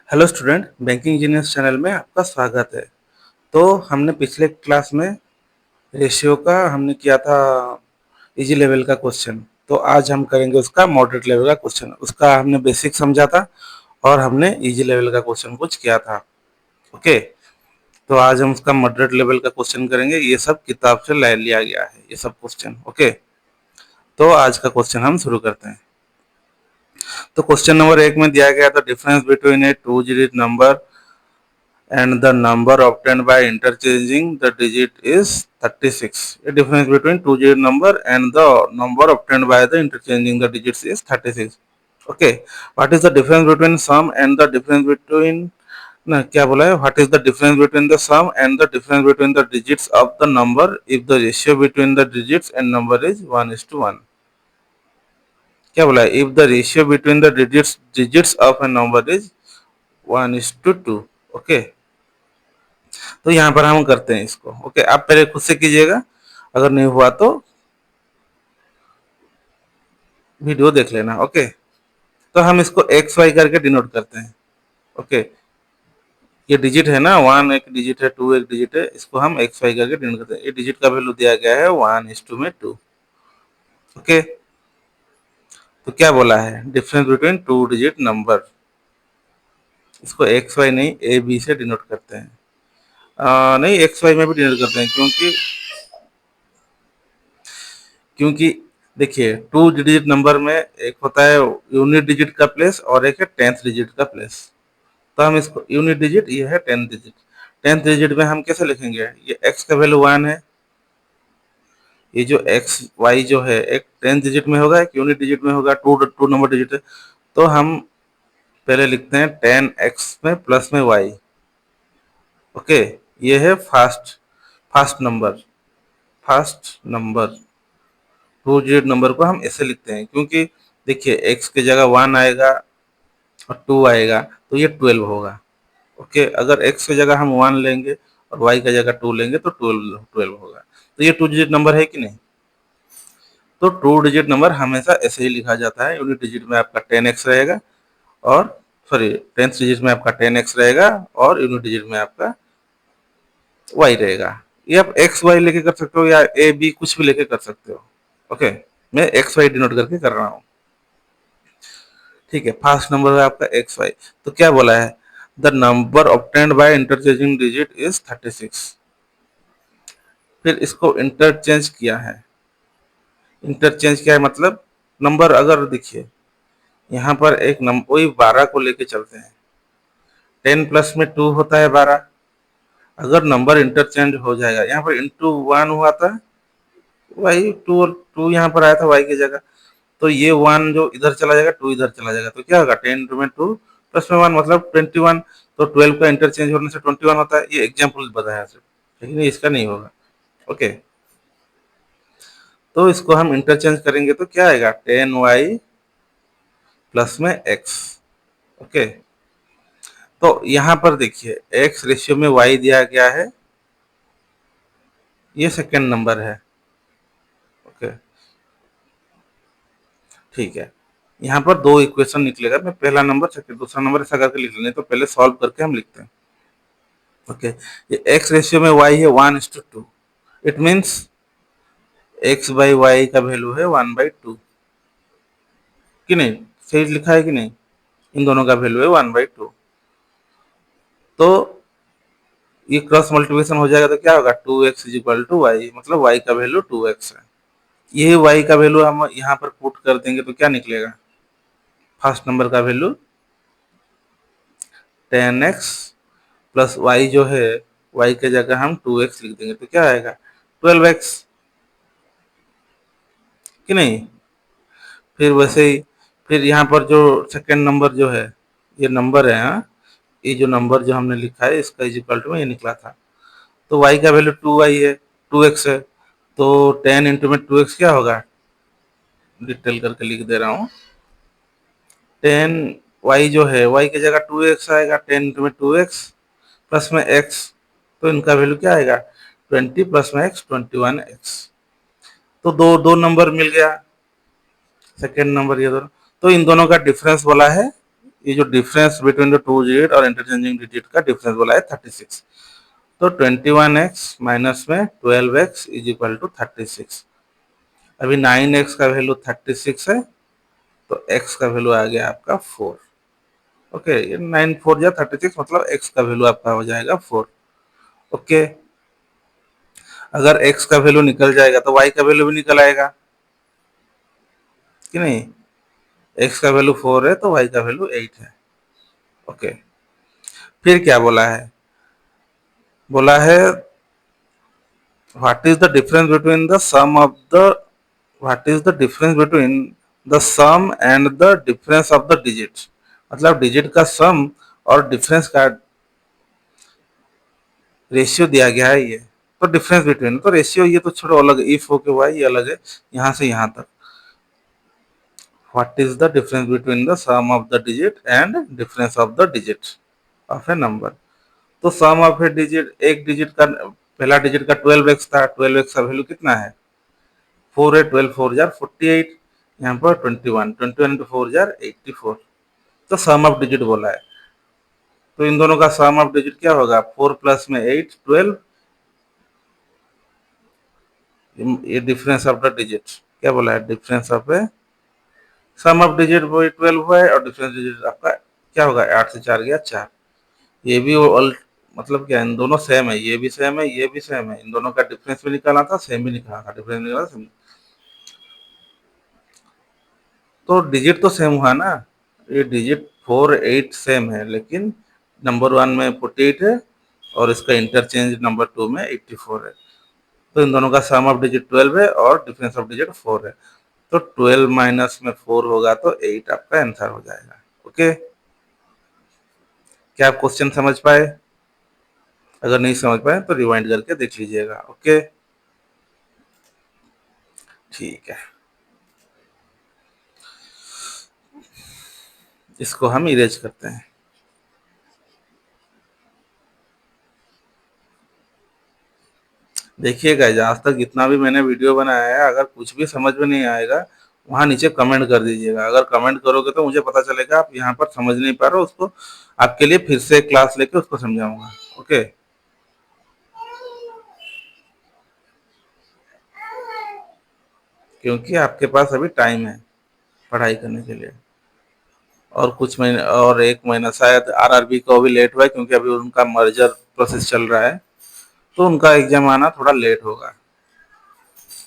Hello student, banking engineers channel में आपका स्वागत है। तो हमने पिछले क्लास में रेशियो का हमने किया था इजी लेवल का क्वेश्चन। तो आज हम करेंगे उसका मॉडरेट लेवल का क्वेश्चन। उसका हमने बेसिक समझा था और हमने इजी लेवल का क्वेश्चन कुछ किया था। ओके, तो आज हम उसका मॉडरेट लेवल का क्वेश्चन करेंगे। ये सब किताब से ले लिया गया है, ये सब क्वेश्चन। ओके, तो आज का क्वेश्चन हम शुरू करते हैं। तो क्वेश्चन नंबर 1 में दिया गया था difference between A two digit number and the number obtained by interchanging the digit is 36. A difference between two-digit number and the number obtained by the interchanging the digits is 36. Okay, what is the difference between sum and the difference between ना क्या बोला है? What is the difference between the sum and the difference between the digits of the number if the ratio between the digits and number is 1:1? क्या बोला है? If the ratio between the digits of a number is 1:2. Okay, तो यहाँ पर हम करते हैं इसको। ओके, आप पहले खुद से कीजिएगा, अगर नहीं हुआ तो वीडियो देख लेना। ओके, तो हम इसको एक्स वाई करके डिनोट करते हैं। ओके, ये डिजिट है ना, 1 एक डिजिट है, 2 एक डिजिट है, इसको हम एक्स वाई करके डिनोट करते हैं। ये डिजिट का वैल्यू दिया गया है 1:2 में 2। ओके, तो क्या बोला है? Difference between two digit number, इसको एक्स वाई नहीं ए बी से डिनोट करते हैं। नहीं, एक्स वाई में भी डिनोट करते हैं, क्योंकि क्योंकि देखिए, टू डिजिट नंबर में एक होता है यूनिट डिजिट का प्लेस और एक है 10th डिजिट का प्लेस। तो हम इसको यूनिट डिजिट, ये है 10th डिजिट। 10th डिजिट में हम कैसे लिखेंगे? ये x का वैल्यू 1 है, ये जो x y जो है एक 10th डिजिट में होगा, एक यूनिट डिजिट में होगा, टू नंबर डिजिट है। तो हम पहले लिखते हैं 10x में प्लस में y। ओके, ये है fast number. Fast number two digit number को हम ऐसे लिखते हैं, क्योंकि देखिए x की जगह 1 आएगा और 2 आएगा, तो ये 12 होगा। ओके, अगर x की जगह हम 1 लेंगे और y की जगह 2 लेंगे तो 12 होगा। तो ये टू डिजिट नंबर है कि नहीं? तो टू डिजिट नंबर हमेशा ऐसे ही लिखा जाता है। यूनिट डिजिट में आपका 10x रहेगा, और सॉरी 10th डिजिट में आपका 10x रहेगा, और यूनिट डिजिट में आपका y रहेगा। ये आप एक्स वाई लेके कर सकते हो या ए बी कुछ भी लेके कर सकते हो। ओके, मैं एक्स वाई डिनोट करके कर रहा हूँ। ठीक है, फास्ट नंबर है आपका एक्स वाई। तो क्या बोला है? The number obtained by interchanging digit is 36। फिर इसको इंटरचेंज किया है। इंटरचेंज किया है मतलब नंबर, अगर देखिए यहाँ पर एक नंबर, वही 12 को लेके चलते हैं। 10 प्लस में 2 होता है 12। अगर नंबर इंटरचेंज हो जाएगा, यहाँ पर इंटू 1 हुआ था, वाई 2 और 2 यहाँ पर आया था वाई की जगह, तो ये 1 जो इधर चला जाएगा, 2 इधर चला जाएगा, तो क्या होगा? 10 में 2 प्लस में 1 मतलब 21। तो 12 का इंटरचेंज होने से 21 होता है। ये एग्जाम्पल बताया सिर्फ, लेकिन इसका नहीं होगा। ओके, तो इसको हम इंटरचेंज करेंगे तो क्या आएगा? 10y प्लस में x। ओके, तो यहाँ पर देखिए x रेशियो में y दिया गया है, ये सेकेंड नंबर है। ओके, ठीक है, यहाँ पर दो इक्वेशन निकलेगा। मैं पहला नंबर सेकेंड दूसरा नंबर ऐसा करके लिख लेंगे, तो पहले सॉल्व करके हम लिखते हैं। ओके, ये x रेशियो में y है 1:2। It means x by y का वैल्यू है 1/2 कि नहीं? सही लिखा है कि नहीं? इन दोनों का वैल्यू है 1/2। तो ये क्रॉस मल्टीप्लिकेशन हो जाएगा तो क्या होगा? 2x is equal to y, मतलब y का वैल्यू 2x है। ये y का वैल्यू हम यहाँ पर पुट कर देंगे तो क्या निकलेगा? फर्स्ट नंबर का वैल्यू 10x प्लस y जो है, y के जगह हम 2x लिख देंगे तो क्या आएगा? 12x कि नहीं? फिर वैसे ही, फिर यहाँ पर जो सेकेंड नंबर जो है, ये नंबर है, हाँ, ये जो नंबर जो हमने लिखा है इसका इज इक्वल टू में ये निकला था, तो y का वैल्यू 2y है, 2x है, तो 10 इंटू में 2x क्या होगा? डिटेल करके लिख दे रहा हूँ। 10y जो है, y की जगह 2x आएगा, 10 इंटू में 2x प्लस में x, तो इनका वैल्यू क्या आएगा? 20 प्लस में x 21x। तो दो दो नंबर मिल गया, सेकेंड नंबर ये दोनों। तो इन दोनों का डिफरेंस बोला है ये जो difference between the two digit और इंटरचेंजिंग डिजिट का डिफरेंस बोला है 36। तो 21x माइनस में 12x इज इक्वल टू 36। अभी 9x का वैल्यू 36 है, तो x का वैल्यू आ गया आपका 4। ओके, ये 9 4 या 36, मतलब x का वैल्यू आपका हो जाएगा 4। ओके, अगर x का वैल्यू निकल जाएगा तो y का वैल्यू भी निकल आएगा कि नहीं। x का वैल्यू 4 है तो y का वैल्यू 8 है। ओके, फिर क्या बोला है, बोला है what is the difference between the sum of the what is the difference between the sum and the difference of the digits। मतलब डिजिट का सम और डिफरेंस का रेशियो दिया गया है ये। तो डिफरेंस बिटवीन, तो रेशियो ये तो छोड़ो, अलग इफ हो के हुआ है, ये अलग है यहाँ से यहाँ तक। What is the difference between the sum of the digit and difference of the digit of a number. तो सम ऑफ ए डिजिट, एक डिजिट का पहला डिजिट का 12x था, 12x का वैल्यू कितना है 4 है, 12 4 जार 48, यहाँ पर 21, 21 इंटू 4 जार 84। तो सम ऑफ डिजिट बोला है, तो इन दोनों का सम ऑफ डिजिट क्या होगा, 4 प्लस में 8 12, ये डिफरेंस ऑफ द डिजिट क्या बोला है, difference of a sum of digit वो 12 हुआ है, और डिफरेंस डिजिट आपका क्या होगा, 8 से 4 गया 4। ये भी ऑल, मतलब क्या इन दोनों सेम है, ये भी सेम है, ये भी सेम है, इन दोनों का डिफरेंस भी निकालना था, सेम भी निकालना था, डिफरेंस निकाला सेम। तो डिजिट तो सेम हुआ ना, ये डिजिट 4 8 सेम है, लेकिन नंबर 1 में 48 है और इसका इंटरचेंज नंबर 2 में 84 है। तो इन दोनों का सम ऑफ डिजिट 12 है और डिफरेंस ऑफ डिजिट 4 है। तो 12 माइनस में 4 होगा तो 8 आपका आंसर हो जाएगा। ओके, क्या आप क्वेश्चन समझ पाए? अगर नहीं समझ पाए तो रिवाइंड करके देख लीजिएगा। ओके, ठीक है, इसको हम इरेज करते हैं। देखिएगा, आज तक जितना भी मैंने वीडियो बनाया है, अगर कुछ भी समझ में नहीं आएगा वहाँ नीचे कमेंट कर दीजिएगा। अगर कमेंट करोगे तो मुझे पता चलेगा आप यहाँ पर समझ नहीं पा रहे हो, उसको आपके लिए फिर से क्लास लेके उसको समझाऊंगा। ओके, क्योंकि आपके पास अभी टाइम है पढ़ाई करने के लिए, और कुछ महीने और 1 महीना शायद आरआरबी को भी लेट हुआ है, क्योंकि अभी उनका मर्जर प्रोसेस चल रहा है, तो उनका एग्जाम आना थोड़ा लेट होगा।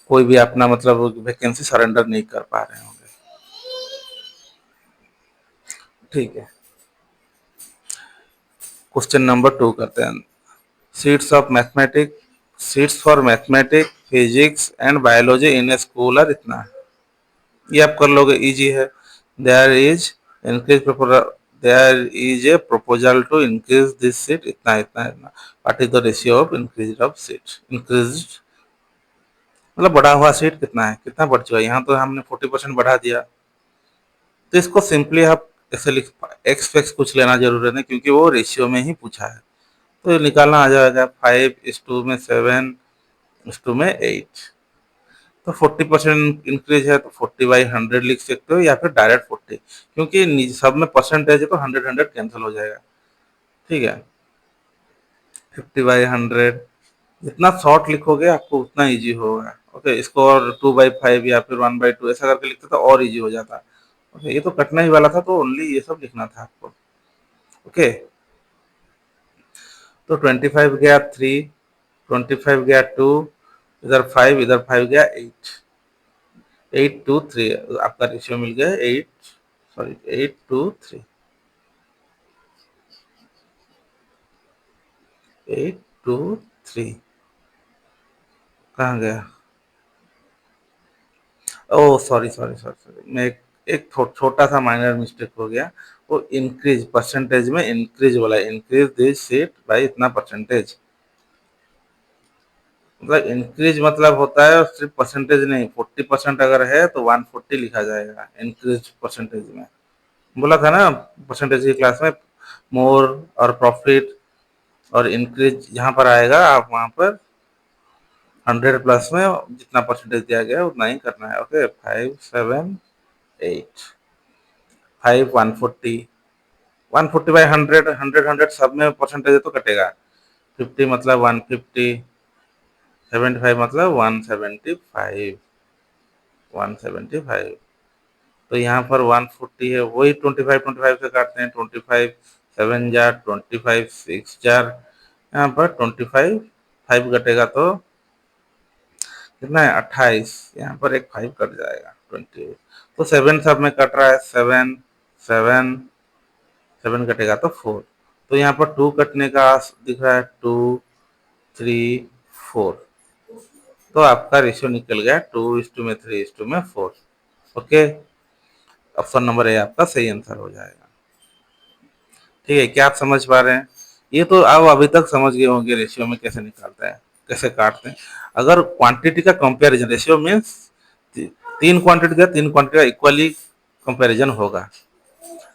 कोई भी अपना मतलब वैकेंसी सरेंडर नहीं कर पा रहे होंगे। ठीक है, क्वेश्चन नंबर 2 करते हैं। Seats of mathematics, seats for mathematics physics and biology in a school are इतना, ये आप कर लोगे, इजी है। There is increase there is a proposal to increase this seat इतना इतना इतना। What is the ratio of increase of seat, increase मतलब बढ़ा हुआ सीट कितना है, कितना बढ़ चुका है, यहाँ तो हमने 40% बढ़ा दिया। तो इसको सिंपली आप ऐसे लिख, एक्स फैक्स कुछ लेना जरूरी नहीं, क्योंकि वो रेशियो में ही पूछा है। तो ये निकालना आ जाएगा 5:2 में 7 टू में 8। तो 40% इंक्रीज है तो 40/100 लिख सकते हो, या फिर डायरेक्ट 40, क्योंकि सब में परसेंटेज है तो 100 100 कैंसिल हो जाएगा। ठीक है, 50/100, जितना शॉर्ट लिखोगे आपको उतना इजी होगा। ओके, इसको और 2/5 या फिर 1/2 ऐसा करके लिखते तो और इजी हो जाता। ओके, ये तो कटना ही वाला था, तो ओनली ये सब लिखना था आपको। ओके, तो 25 गया 3, 25 गया 2, इधर 5 गया 8, 8 2 3, आपका रेशियो मिल गया 8, सॉरी 8 2 3, 8 2 3 कहाँ गया, oh sorry sorry sorry sorry, मैं एक छोटा सा माइनर मिस्टेक हो गया। वो इंक्रीज परसेंटेज में इंक्रीज वाला, इंक्रीज दिस सीट बाई इतना परसेंटेज, मतलब इंक्रीज मतलब होता है सिर्फ परसेंटेज नहीं, 40% अगर है तो 140 लिखा जाएगा इंक्रीज परसेंटेज में। बोला था ना परसेंटेज की क्लास में, मोर और प्रॉफिट और इंक्रीज यहाँ पर आएगा, आप वहाँ पर 100 प्लस में जितना परसेंटेज दिया गया है उतना ही करना है। ओके, 5 7 8, 5 140, 140/100, 100 सब में परसेंटेज है तो कटेगा। 50 मतलब 150, 75 मतलब 175, 175। तो यहाँ पर 140 है, वही 25 25 से काटते हैं। 25 7 जार, 25 6 जार, यहाँ पर 25 5 कटेगा तो कितना है 28, यहाँ पर एक 5 कट जाएगा 20। तो 7 सब में कट रहा है, 7 7 7 कटेगा तो 4। तो यहाँ पर 2 कटने का दिख रहा है, 2 3 4। तो आपका रेशियो निकल गया 2:3:4। ओके, ऑप्शन नंबर ए आपका सही आंसर हो जाएगा। ठीक है, क्या आप समझ पा रहे हैं? ये तो आप अभी तक समझ गए होंगे रेशियो में कैसे निकालता है, कैसे काटते हैं। अगर क्वांटिटी का कंपैरिजन, रेशियो मीन्स तीन क्वांटिटी का, तीन क्वांटिटी का इक्वली कंपैरिजन होगा।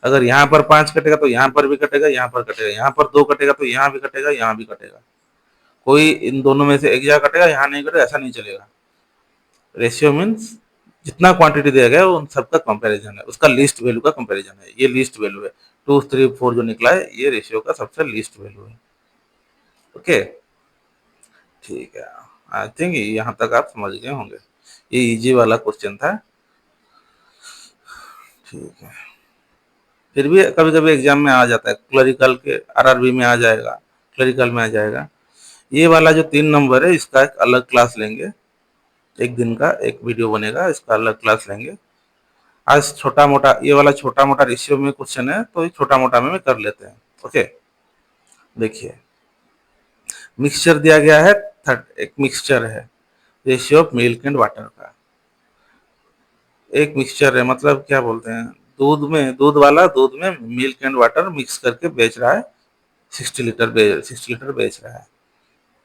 अगर यहाँ पर 5 कटेगा तो यहाँ पर भी कटेगा, यहाँ पर कटेगा, यहाँ पर 2 कटेगा तो यहाँ भी कटेगा, यहाँ भी कटेगा। कोई इन दोनों में से एक जगह कटेगा, यहाँ नहीं कटेगा, ऐसा नहीं चलेगा। रेशियो मीन्स जितना क्वांटिटी दिया गया है उन सबका कंपैरिजन है, उसका लीस्ट वैल्यू का कंपैरिजन है। ये लीस्ट वैल्यू है, 2 3 4 जो निकला है ये रेशियो का सबसे लीस्ट वैल्यू है। ओके, ठीक है। आई थिंक यहाँ तक आप समझ गए होंगे, ये इजी वाला क्वेश्चन था। ठीक है, फिर भी कभी कभी एग्जाम में आ जाता है, क्लरिकल के आरआरबी में आ जाएगा, क्लरिकल में आ जाएगा। ये वाला जो 3 नंबर है इसका एक अलग क्लास लेंगे, एक दिन का एक वीडियो बनेगा, इसका अलग क्लास लेंगे। आज छोटा मोटा ये वाला छोटा मोटा रेशियो में क्वेश्चन है, तो छोटा मोटा में कर लेते हैं। ओके, देखिए मिक्सचर दिया गया है, एक मिक्सचर है, ratio of milk and water का। एक मिक्सचर है मतलब क्या बोलते हैं, दूध में, दूध वाला दूध में मिल्क एंड वाटर मिक्स करके बेच रहा है, 60 लीटर बेच रहा है।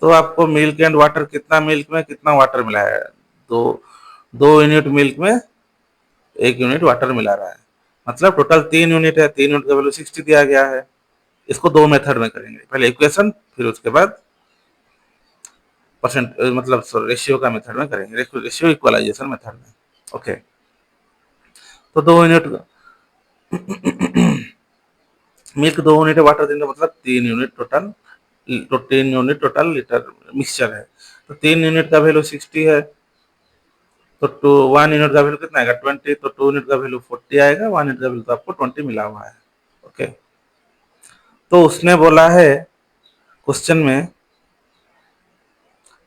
तो आपको मिल्क एंड वाटर, कितना मिल्क में कितना वाटर मिला है, दो 2 यूनिट मिल्क में 1 यूनिट वाटर मिला रहा है, मतलब टोटल 3 यूनिट है। 3 यूनिट का वैल्यू 60 दिया गया है। इसको दो मेथड में करेंगे, पहले इक्वेशन, फिर उसके बाद परसेंट, मतलब रेशियो का मेथड में करेंगे, रेशियो इक्वलाइजेशन मेथड में। ओके, तो 2 यूनिट मिल्क, 2 यूनिट वाटर देंगे, मतलब 3 यूनिट टोटल, तो 3 यूनिट टोटल लीटर मिक्सचर है। तो 3 यूनिट का वैल्यू 60 है, तो 1 यूनिट का वैल्यू कितना आएगा 20, तो 2 यूनिट का वैल्यू 40 आएगा, 1 यूनिट का वैल्यू तो आपको 20 मिला हुआ है। ओके, तो उसने बोला है क्वेश्चन में,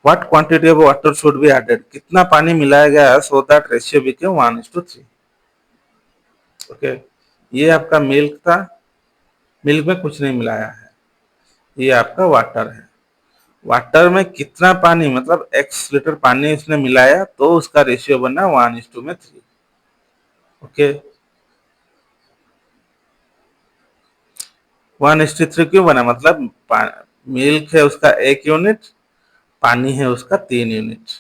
what quantity of water should be added, कितना पानी मिलाया गया so that ratio became 1:3। Okay, ये आपका मिल्क था, मिल्क में कुछ नहीं मिलाया है। ये आपका वाटर है, वाटर में कितना पानी, मतलब x लीटर पानी उसने मिलाया तो उसका रेशियो बना 1:3। ओके, 1:3 क्यों बना, मतलब मिल्क है उसका 1 यूनिट, पानी है उसका 3 यूनिट।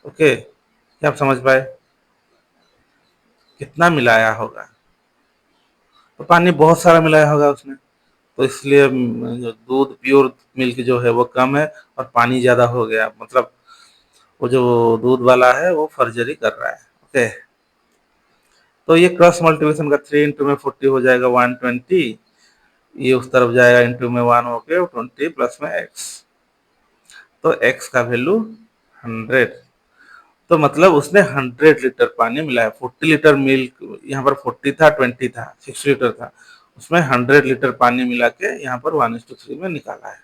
ओके, क्या आप समझ पाए, कितना मिलाया होगा, तो पानी बहुत सारा मिलाया होगा उसने, तो इसलिए जो दूध प्योर मिल्क जो है वो कम है और पानी ज्यादा हो गया, मतलब वो जो दूध वाला है वो फर्जरी कर रहा है। ओके, तो ये क्रॉस मल्टीप्लिकेशन का 3 इंटू में 40 हो जाएगा 120, ये उस तरफ जाएगा इंटू में 1 हो गया 20 प्लस में x, तो x का वैल्यू 100। तो मतलब उसने 100 लीटर पानी मिलाया, 40 लीटर मिल्क, यहाँ पर 40 था, 20 था, 60 लीटर था, उसमें 100 लीटर पानी मिला के यहाँ पर 1:3 में निकाला है।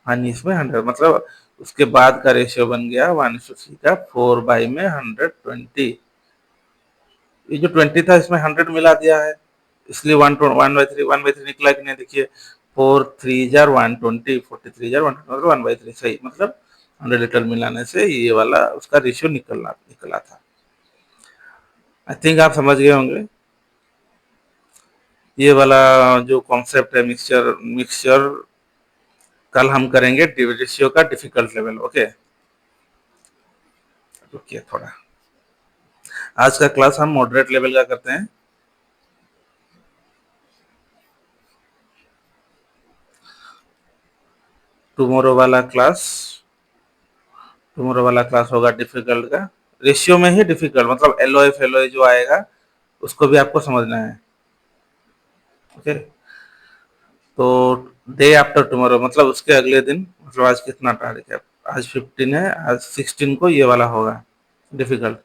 हाँ, इसमें 100 मतलब उसके बाद का रेशियो बन गया 1:3 का, 4/120। ये जो 20 था इसमें 100 मिला दिया है, इसलिए 1/3 निकला कि नहीं, देखिए 4 3 जार 120, 43 जार 120, मतलब 1/3 सही, मतलब 100 लीटर मिलाने से ये वाला उसका रेशियो निकला था। आई थिंक आप समझ गए होंगे। ये वाला जो कॉन्सेप्ट है मिक्सचर मिक्सचर, कल हम करेंगे रेशियो का डिफिकल्ट लेवल। ओके, रुकिए थोड़ा, आज का क्लास हम मॉडरेट लेवल का करते हैं। टुमारो वाला क्लास, टुमारो वाला क्लास होगा डिफिकल्ट का, रेशियो में ही डिफिकल्ट, मतलब एलओए फेलओए जो आएगा उसको भी आपको समझना है। ओके, तो डे आफ्टर टुमारो मतलब उसके अगले दिन, मतलब आज कितना तारीख है, आज 15 है, आज 16 को ये वाला होगा डिफिकल्ट,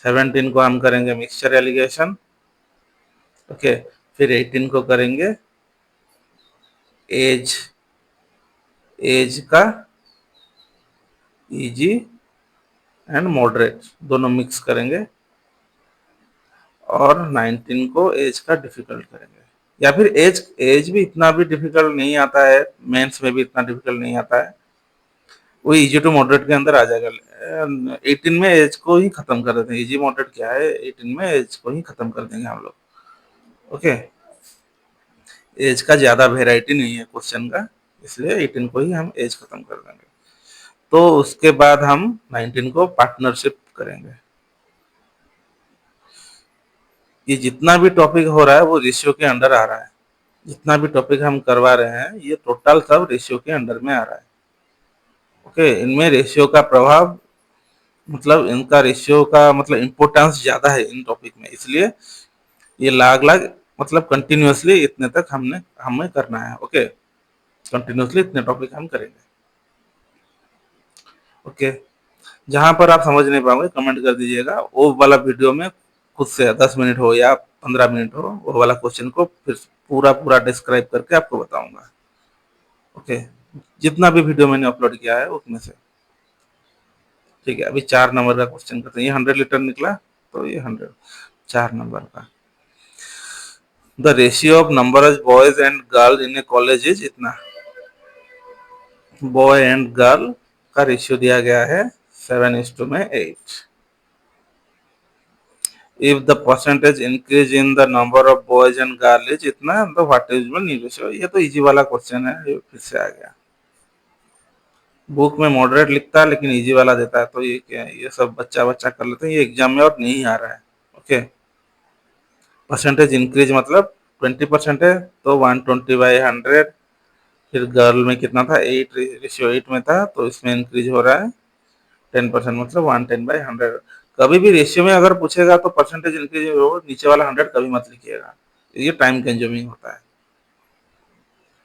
17 को हम करेंगे मिक्सचर एलिगेशन। ओके, फिर 18 को करेंगे एज, एज का इजी एंड मॉडरेट दोनों मिक्स करेंगे, और 19 को एज का डिफिकल्ट करेंगे। या फिर एज, एज भी इतना भी डिफिकल्ट नहीं आता है, मेंस में भी इतना डिफिकल्ट नहीं आता है, वो इजी टू मॉडरेट के अंदर आ जाएगा। 18 में एज को ही खत्म कर देते हैं, इजी मॉडरेट क्या है, 18 में एज को ही खत्म कर देंगे हम लोग। ओके, एज का ज्यादा वेराइटी नहीं है क्वेश्चन का, इसलिए 18 को ही हम एज खत्म कर देंगे। तो उसके बाद हम 19 को पार्टनरशिप करेंगे। ये जितना भी टॉपिक हो रहा है वो रेशियो के अंडर आ रहा है, जितना भी टॉपिक हम करवा रहे हैं ये टोटल सब रेशियो के अंडर में आ रहा है। ओके, इनमें रेशियो का प्रभाव, मतलब इनका रेशियो का मतलब इम्पोर्टेंस ज्यादा है इन टॉपिक में, इसलिए ये लाग लाग मतलब कंटिन्यूअसली इतने तक हमने हमें करना है। ओके, कंटिन्यूअसली इतने टॉपिक हम करेंगे। ओके, जहां पर आप समझ नहीं पाओगे कमेंट कर दीजिएगा, वो वाला वीडियो में खुद से 10 मिनट हो या 15 मिनट हो, वो वाला क्वेश्चन को फिर पूरा पूरा डिस्क्राइब करके आपको बताऊंगा। ओके, जितना भी वीडियो मैंने अपलोड किया है उसमें से। ठीक है, अभी 4 नंबर का क्वेश्चन करते हैं, ये 100 लीटर निकला, तो ये 100, 4 नंबर का। The ratio of number of boys and girl in A college is इतना, बॉय एंड गर्ल का रेशियो दिया गया है 7:8। If the percentage increase in the number of boys and girl is इतना, तो व्हाट इज न्यू रेशियो, ये तो easy वाला क्वेश्चन है, ये फिर से आ गया। बुक में मॉडरेट लिखता है लेकिन इजी वाला देता है, तो ये क्या है, ये सब बच्चा बच्चा कर लेते हैं, ये एग्जाम में और नहीं आ रहा है। ओके, परसेंटेज इंक्रीज मतलब 20% है, तो 120/100। फिर गर्ल में कितना था, 8:8 में था, तो इसमें इंक्रीज हो रहा है 10%, मतलब 110/100। कभी भी रेशियो में अगर पूछेगा तो परसेंटेज इंक्रीज हो, नीचे वाला 100 कभी मत लिखिएगा, ये टाइम कंज्यूमिंग होता है।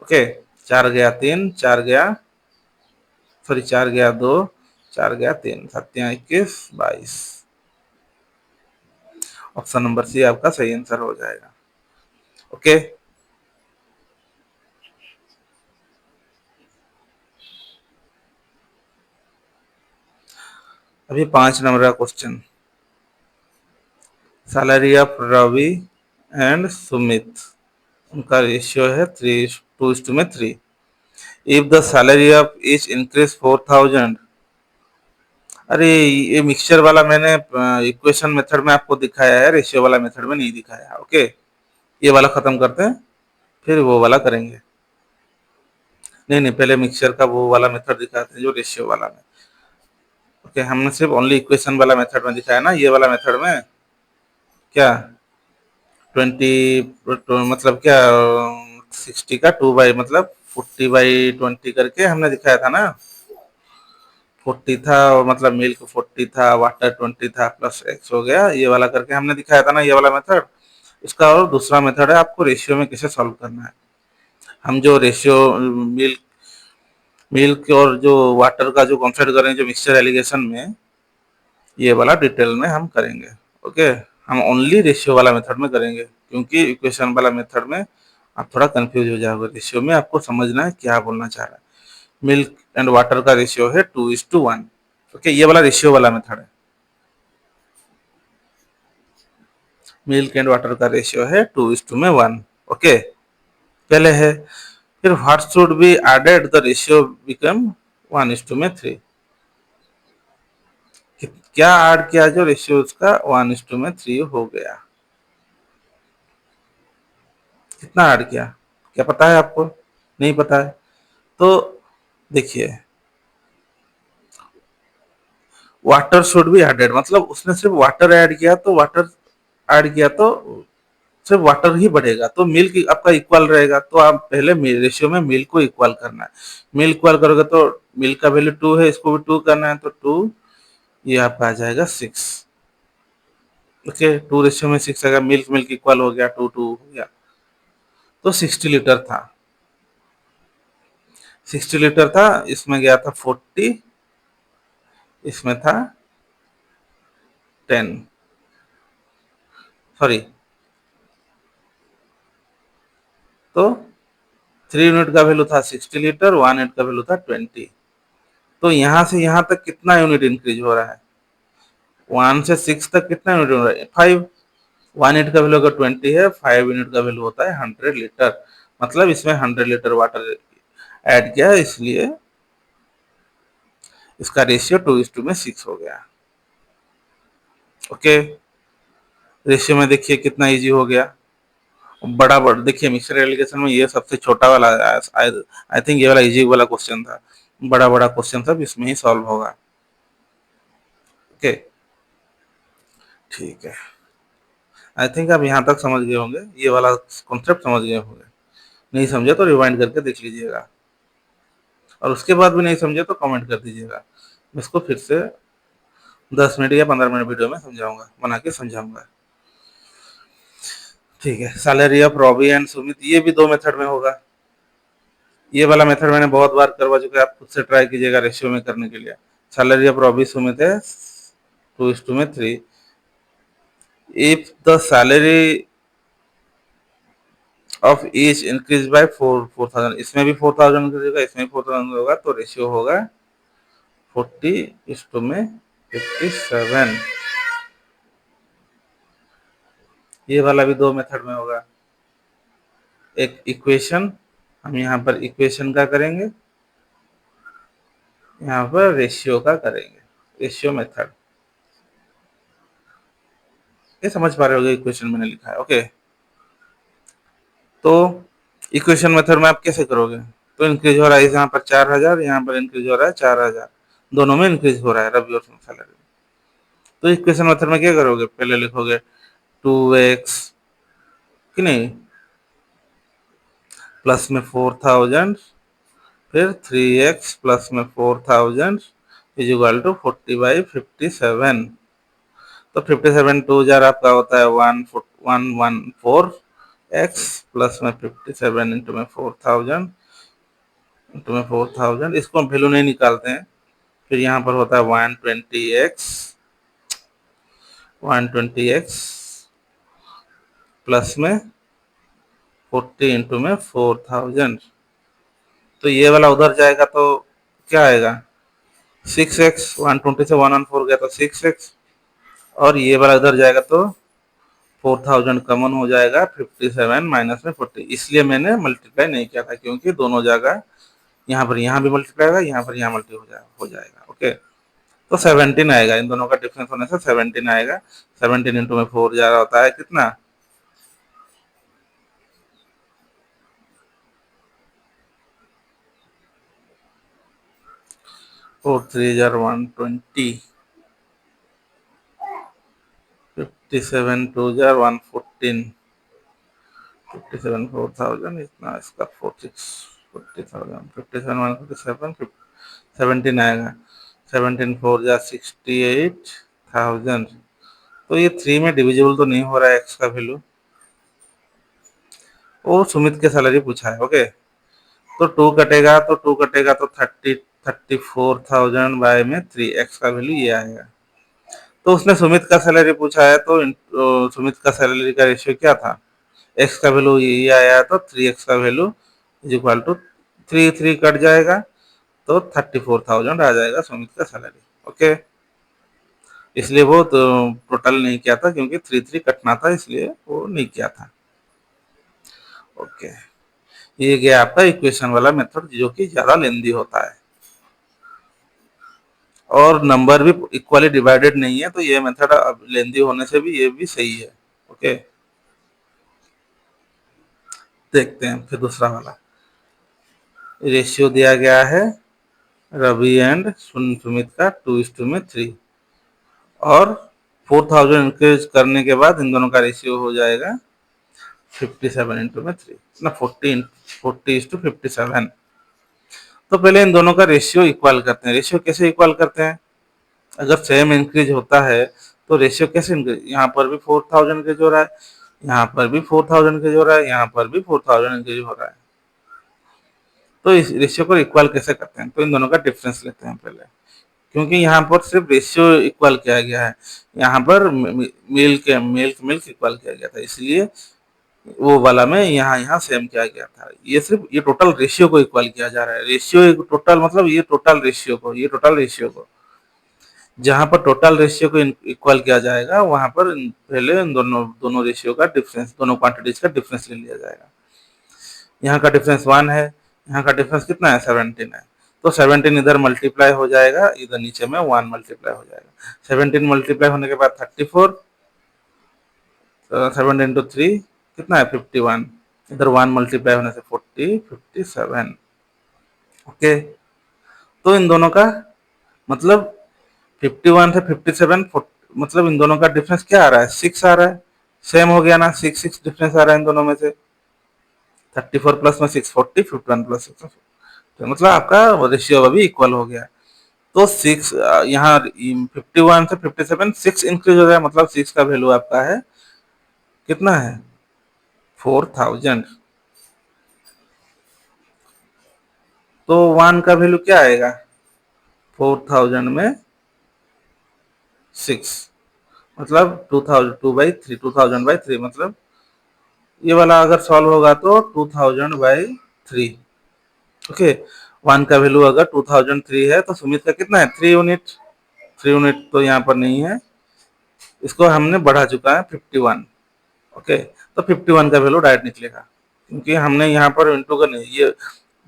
ओके, 4 गया 3, 4 गया, सॉरी 4 गया 2, 4 गया 3, 7 या 21, 22। ऑप्शन नंबर सी आपका सही आंसर हो जाएगा। ओके, अभी 5 नंबर का question, salary of Ravi and Sumit, उनका रेशियो है 3:2:3। If the salary of each increase 4,000, अरे ये मिक्सचर वाला मैंने इक्वेशन मेथड में आपको दिखाया है, रेशियो वाला मेथड में नहीं दिखाया। ओके, ये वाला खत्म करते हैं, फिर वो वाला करेंगे। नहीं नहीं, पहले मिक्सचर का वो वाला मेथड दिखाते हैं जो रेशियो वाला में। ओके, हमने सिर्फ ओनली इक्वेशन वाला मेथड में दिखाया ना, ये वाला मेथड में क्या 20, मतलब क्या 60 का 2 बाई मतलब 40/20 करके हमने दिखाया था ना। 40 था, मतलब मिल्क 40 था, वाटर 20 था, प्लस एक्स हो गया, ये वाला करके हमने दिखाया था ना, ये वाला मेथड। इसका और दूसरा मेथड है आपको रेशियो में कैसे सॉल्व करना है। हम जो रेशियो मिल्क मिल्क और जो वाटर का जो कंसिडर करेंगे जो मिक्सचर एलिगेशन में, ये वाला डिटेल में हम करेंगे। ओके, हम ओनली रेशियो वाला मेथड में करेंगे, क्योंकि इक्वेशन वाला मेथड में आप थोड़ा कंफ्यूज हो जाओगे, रेशियो में आपको समझना है क्या बोलना चाह रहा है। मिल्क एंड वाटर का रेशियो है 2:1। ओके, ये वाला रेशियो वाला मेथड है, मिल्क एंड वाटर का रेशियो है 2:1। ओके, पहले है, फिर what should be added the ratio become 1:3, क्या ऐड किया जो रेशियो उसका 1:3 हो गया, कितना ऐड किया, क्या पता है आपको, नहीं पता है, तो देखिए वाटर शुड बी एडेड मतलब उसने सिर्फ वाटर ऐड किया, तो वाटर ऐड किया तो सिर्फ वाटर ही बढ़ेगा, तो मिल्क आपका इक्वल रहेगा, तो आप पहले रेशियो में मिल्क को इक्वल करना है। मिल्क इक्वल करोगे तो मिल्क का वैल्यू 2 है, इसको भी 2 करना है, तो 2, ये आपका आ जाएगा 6। ओके, 2 रेशियो में 6 आएगा, मिल्क मिल्क इक्वल हो गया, 2 2 हो गया। तो 60 लीटर था, 60 लीटर था, इसमें गया था 40, इसमें था 10, सॉरी, तो 3 यूनिट का वैल्यू था 60 लीटर, 1 यूनिट का वैल्यू था 20। तो यहां से यहां तक कितना यूनिट इंक्रीज हो रहा है, 1 से 6 तक कितना यूनिट हो रहा है, 5। 1 यूनिट का वैल्यू अगर 20 है, 5 यूनिट का वैल्यू होता है 100 लीटर, मतलब इसमें 100 लीटर वाटर ऐड किया है, इसलिए इसका रेशियो 2:6 हो गया। ओके, रेशियो में देखिए कितना इजी हो गया। बड़ा बड़ा देखिए, मिक्सर एप्लीकेशन में ये सबसे छोटा वाला, आई थिंक ये वाला इजी वाला क्वेश्चन था, बड़ा बड़ा क्वेश्चन सब इसमें ही सॉल्व होगा। ओके, ठीक है, आई थिंक आप यहाँ तक समझ गए होंगे, ये वाला कॉन्सेप्ट समझ गए होंगे। नहीं समझे तो रिवाइंड करके देख लीजिएगा, और उसके बाद भी नहीं समझे तो कमेंट कर दीजिएगा, मैं इसको फिर से 10 मिनट या 15 मिनट वीडियो में समझाऊंगा, बना के समझाऊंगा। ठीक है, salary of Robbie and Sumit, ये भी 2 मेथड में होगा। ये वाला मेथड मैंने बहुत बार करवा चुका है, आप खुद से ट्राई कीजिएगा रेशियो में करने के लिए। सैलरी ऑफ रॉबी सुमित है 2:3। If the salary of each increase by 4,000, इसमें भी 4,000 इंक्रीज होगा, इसमें भी 4,000 होगा, तो रेशियो होगा 40:57। ये वाला भी 2 मेथड में होगा। एक इक्वेशन, हम यहाँ पर इक्वेशन का करेंगे, यहाँ पर रेशियो का करेंगे, रेशियो मेथड। ये समझ पा रहे होगे इक्वेशन मैंने लिखा है। ओके, तो इक्वेशन मेथड में आप कैसे करोगे, तो इंक्रीज हो रहा है यहाँ पर 4,000, यहाँ पर इंक्रीज हो रहा है 4,000, दोनों में इंक्रीज हो रहा है रबी और सैलरी। तो इक्वेशन मेथड में क्या करोगे, पहले लिखोगे 2x कि नहीं, प्लस में 4,000, फिर 3x प्लस में 4,000 इज इक्वल टू 40/57। तो 57 टू जार आपका होता है 114x, प्लस में 57 इंटू में 4,000 इंटू में 4,000, इसको हम वैल्यू नहीं निकालते हैं, फिर यहाँ पर होता है 120x प्लस में 40 इंटू में 4,000। तो ये वाला उधर जाएगा तो क्या आएगा, 6x, 120 से 114 गया तो 6x, और ये वाला उधर जाएगा तो 4,000 कॉमन हो जाएगा, 57 माइनस में 40, इसलिए मैंने मल्टीप्लाई नहीं किया था, क्योंकि दोनों जगह यहाँ पर यहाँ भी मल्टीप्लाई होगा, यहाँ पर यहाँ मल्टीप्लाई हो जाएगा। ओके, तो 17 आएगा, इन दोनों का डिफरेंस होने से 17 आएगा। 17 इंटू में 4 जा रहा होता है कितना, 4 3 120, 57 2 114, 57 4,000, इतना इसका 40,000, 57 147, 17 आएगा, 17 4 68,000। तो ये 3 में डिविजिबल तो नहीं हो रहा है एक्स का वैल्यू, वो सुमित के सैलरी पूछा है। ओके, तो 2 कटेगा, तो 2 कटेगा तो 34,000 बाय में 3, एक्स का वैल्यू ये आएगा। तो उसने सुमित का सैलरी पूछा है, तो सुमित का सैलरी का रेशियो क्या था, एक्स का वैल्यू ये आया, तो 3x का value is equal to 3 cut जाएगा, तो 34,000 आ जाएगा सुमित का सैलरी। ओके, इसलिए वो तो टोटल नहीं किया था, क्योंकि 3 कटना था, इसलिए वो नहीं किया था। ओके, ये गया आपका इक्वेशन वाला मेथड, जो कि ज्यादा लेंदी होता है, और नंबर भी इक्वली डिवाइडेड नहीं है, तो ये मेथड लेंदी होने से भी ये भी सही है। ओके, देखते हैं फिर दूसरा वाला। रेशियो दिया गया है रवि एंड सुमित का 2:3, और 4,000 इंक्रीज करने के बाद इन दोनों का रेशियो हो जाएगा 57 इंटू में 3 ना 40:57। तो पहले इन दोनों का रेशियो इक्वल करते हैं। रेशियो कैसे इक्वल करते हैं, अगर सेम इंक्रीज होता है तो रेशियो कैसे इंक्रीज, यहाँ पर भी 4,000 इंक्रीज हो रहा है, यहाँ पर भी 4000 इंक्रीज हो रहा है, यहाँ पर भी 4000 इंक्रीज हो रहा है। तो इस रेशियो को इक्वल कैसे करते हैं? तो इन दोनों का डिफरेंस लेते हैं पहले, क्योंकि यहाँ पर सिर्फ रेशियो इक्वल किया गया है, यहाँ पर मिल्क इक्वल किया गया था, इसलिए वो वाला में यहाँ यहाँ सेम किया गया था। ये सिर्फ ये टोटल रेशियो को इक्वल किया जा रहा है। रेशियो टोटल मतलब ये टोटल रेशियो को जहाँ पर टोटल रेशियो को इक्वल किया जाएगा, वहां पर पहले इन दोनों दोनों रेशियो का डिफरेंस, दोनों क्वांटिटीज का डिफरेंस ले लिया जाएगा। यहाँ का डिफरेंस 1 है, यहाँ का डिफरेंस कितना है? 17 है। तो 17 इधर मल्टीप्लाई हो जाएगा, इधर नीचे में 1 मल्टीप्लाई हो जाएगा। 17 मल्टीप्लाई होने के बाद 34, 7 इंटू 3 कितना है? 51। इधर 1 मल्टीप्लाई होने से 40, 57। ओके, तो इन दोनों का मतलब 51 से 57, मतलब इन दोनों का डिफरेंस क्या आ रहा है? 6 आ रहा है। सेम हो गया ना, 6 डिफरेंस आ रहा है इन दोनों में से। 34 प्लस में 6 40, 51 प्लस 6, तो मतलब आपका रेशियो अभी इक्वल हो गया। तो 6 यहाँ 51 से 57 6 इंक्रीज हो गया, मतलब 6 का वैल्यू आपका है कितना है? 4000। तो 1 का वैल्यू क्या आएगा? 4000 में 6, मतलब 2000 बाई 3, मतलब ये वाला अगर सॉल्व होगा तो 2000 बाई 3। ओके, 1 का वैल्यू अगर 2003 है तो सुमित का कितना है? 3 यूनिट। 3 यूनिट तो यहाँ पर नहीं है, इसको हमने बढ़ा चुका है 51। ओके, तो 51 का वैल्यू डायरेक्ट निकलेगा, क्योंकि हमने यहाँ पर इंटू का नहीं, ये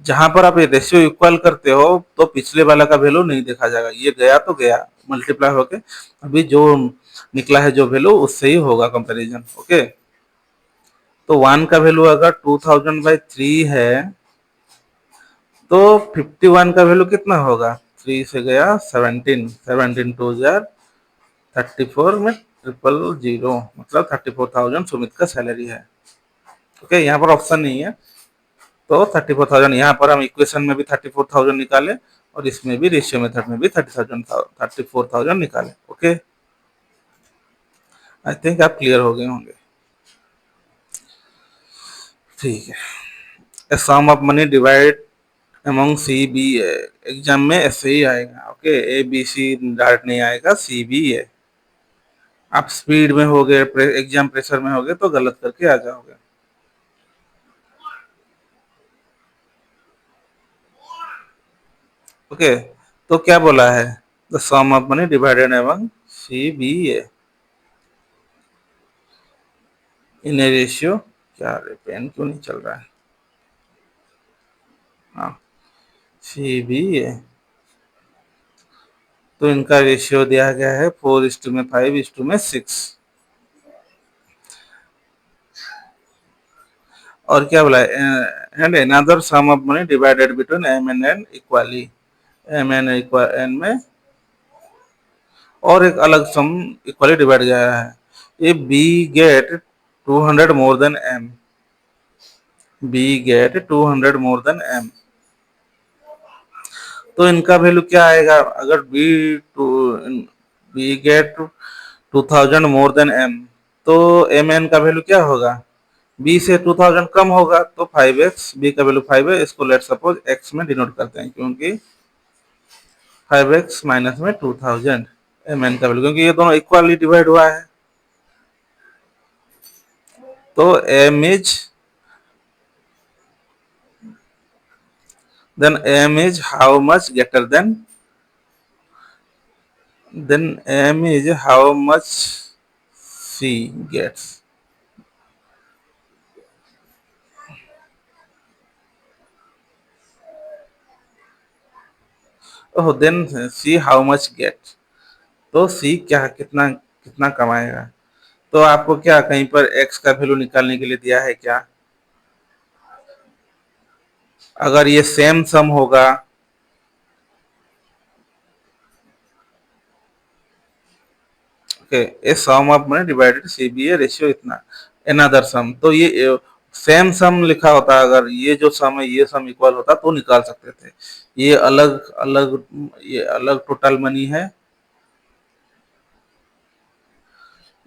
जहां पर आप ये रेशियो इक्वल करते हो तो पिछले वाला का वैल्यू नहीं देखा जाएगा, ये गया तो गया मल्टीप्लाई होके, अभी जो निकला है जो वैल्यू उससे ही होगा कंपैरिजन। ओके, तो 1 का वैल्यू अगर 2000 बाई 3 है तो 51 का वैल्यू कितना होगा? 3 से गया 17, 17 टू जार 34 में 000, मतलब 34,000 सुमित का सैलरी है। ओके, यहाँ पर ऑप्शन नहीं है, तो 34,000 यहाँ पर हम इक्वेशन में भी 34,000 निकाले और इसमें भी रेशियो मेथड में भी 34,000 निकाले। ओके, आई थिंक आप क्लियर हो गए होंगे। ठीक है, sum of money divide among C B A, exam में ऐसे ही आएगा। Okay, A B C direct नहीं आएगा, सी बी ए। आप स्पीड में हो गए, एग्जाम प्रेशर में हो गए तो गलत करके आ जाओगे। ओके, तो क्या बोला है? The sum of money divided among C B A in a ratio, क्या रे पेन क्यों नहीं चल रहा है? हाँ, सी बी ए, तो इनका रेशियो दिया गया है 4:5 में 5:6 में 6। और क्या बोला है? And another sum of money divided between M and N equally, M N N में और एक अलग सम इक्वली डिवाइड गया है। ये B get 200 more than M, B get 200 more than M, तो इनका वैल्यू क्या आएगा? अगर B get 2000 more than M, तो एम एन का वैल्यू क्या होगा? बी से 2000 कम होगा, तो 5x, बी का वैल्यू 5 है, इसको लेट सपोज x में डिनोट करते हैं, क्योंकि 5x माइनस में 2000 एम एन का वैल्यू, क्योंकि ये दोनों इक्वली डिवाइड हुआ है। तो m is then m is how much greater than, then m is how much c gets. Oh, then c how much get, तो c क्या कितना कितना कमाएगा? तो आपको क्या कहीं पर x का वैल्यू निकालने के लिए दिया है क्या? अगर ये सेम सम होगा, okay, a sum of money divided C B A ratio इतना, अनदर सम, तो ये सेम सम लिखा होता, अगर ये जो सम है ये सम इक्वल होता तो निकाल सकते थे। ये अलग अलग, ये अलग टोटल मनी है,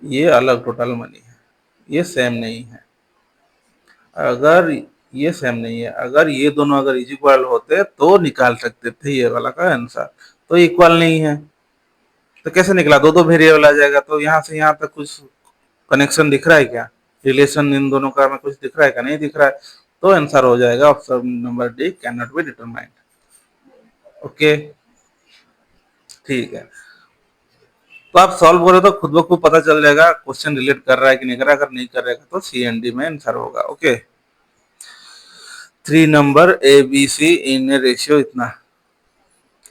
ये अलग टोटल मनी है। ये सेम नहीं है। अगर ये सेम नहीं है, अगर ये दोनों अगर इज इक्वल होते तो निकाल सकते थे ये वाला का आंसर, तो इक्वल नहीं है तो कैसे निकला? दो दो वेरिएबल आ जाएगा, तो यहाँ से यहाँ तक कुछ कनेक्शन दिख रहा है क्या? रिलेशन इन दोनों का में कुछ दिख रहा है क्या? नहीं दिख रहा है, तो आंसर हो जाएगा option number D, can not be determined. Okay, ठीक है। तो आप सॉल्व करो तो खुद ब खुद पता चल जाएगा क्वेश्चन रिलेट कर रहा है कि नहीं कर रहा है। अगर नहीं कर रहेगा तो सी एंड डी में आंसर होगा। Okay, 3 number A B C in ratio इतना,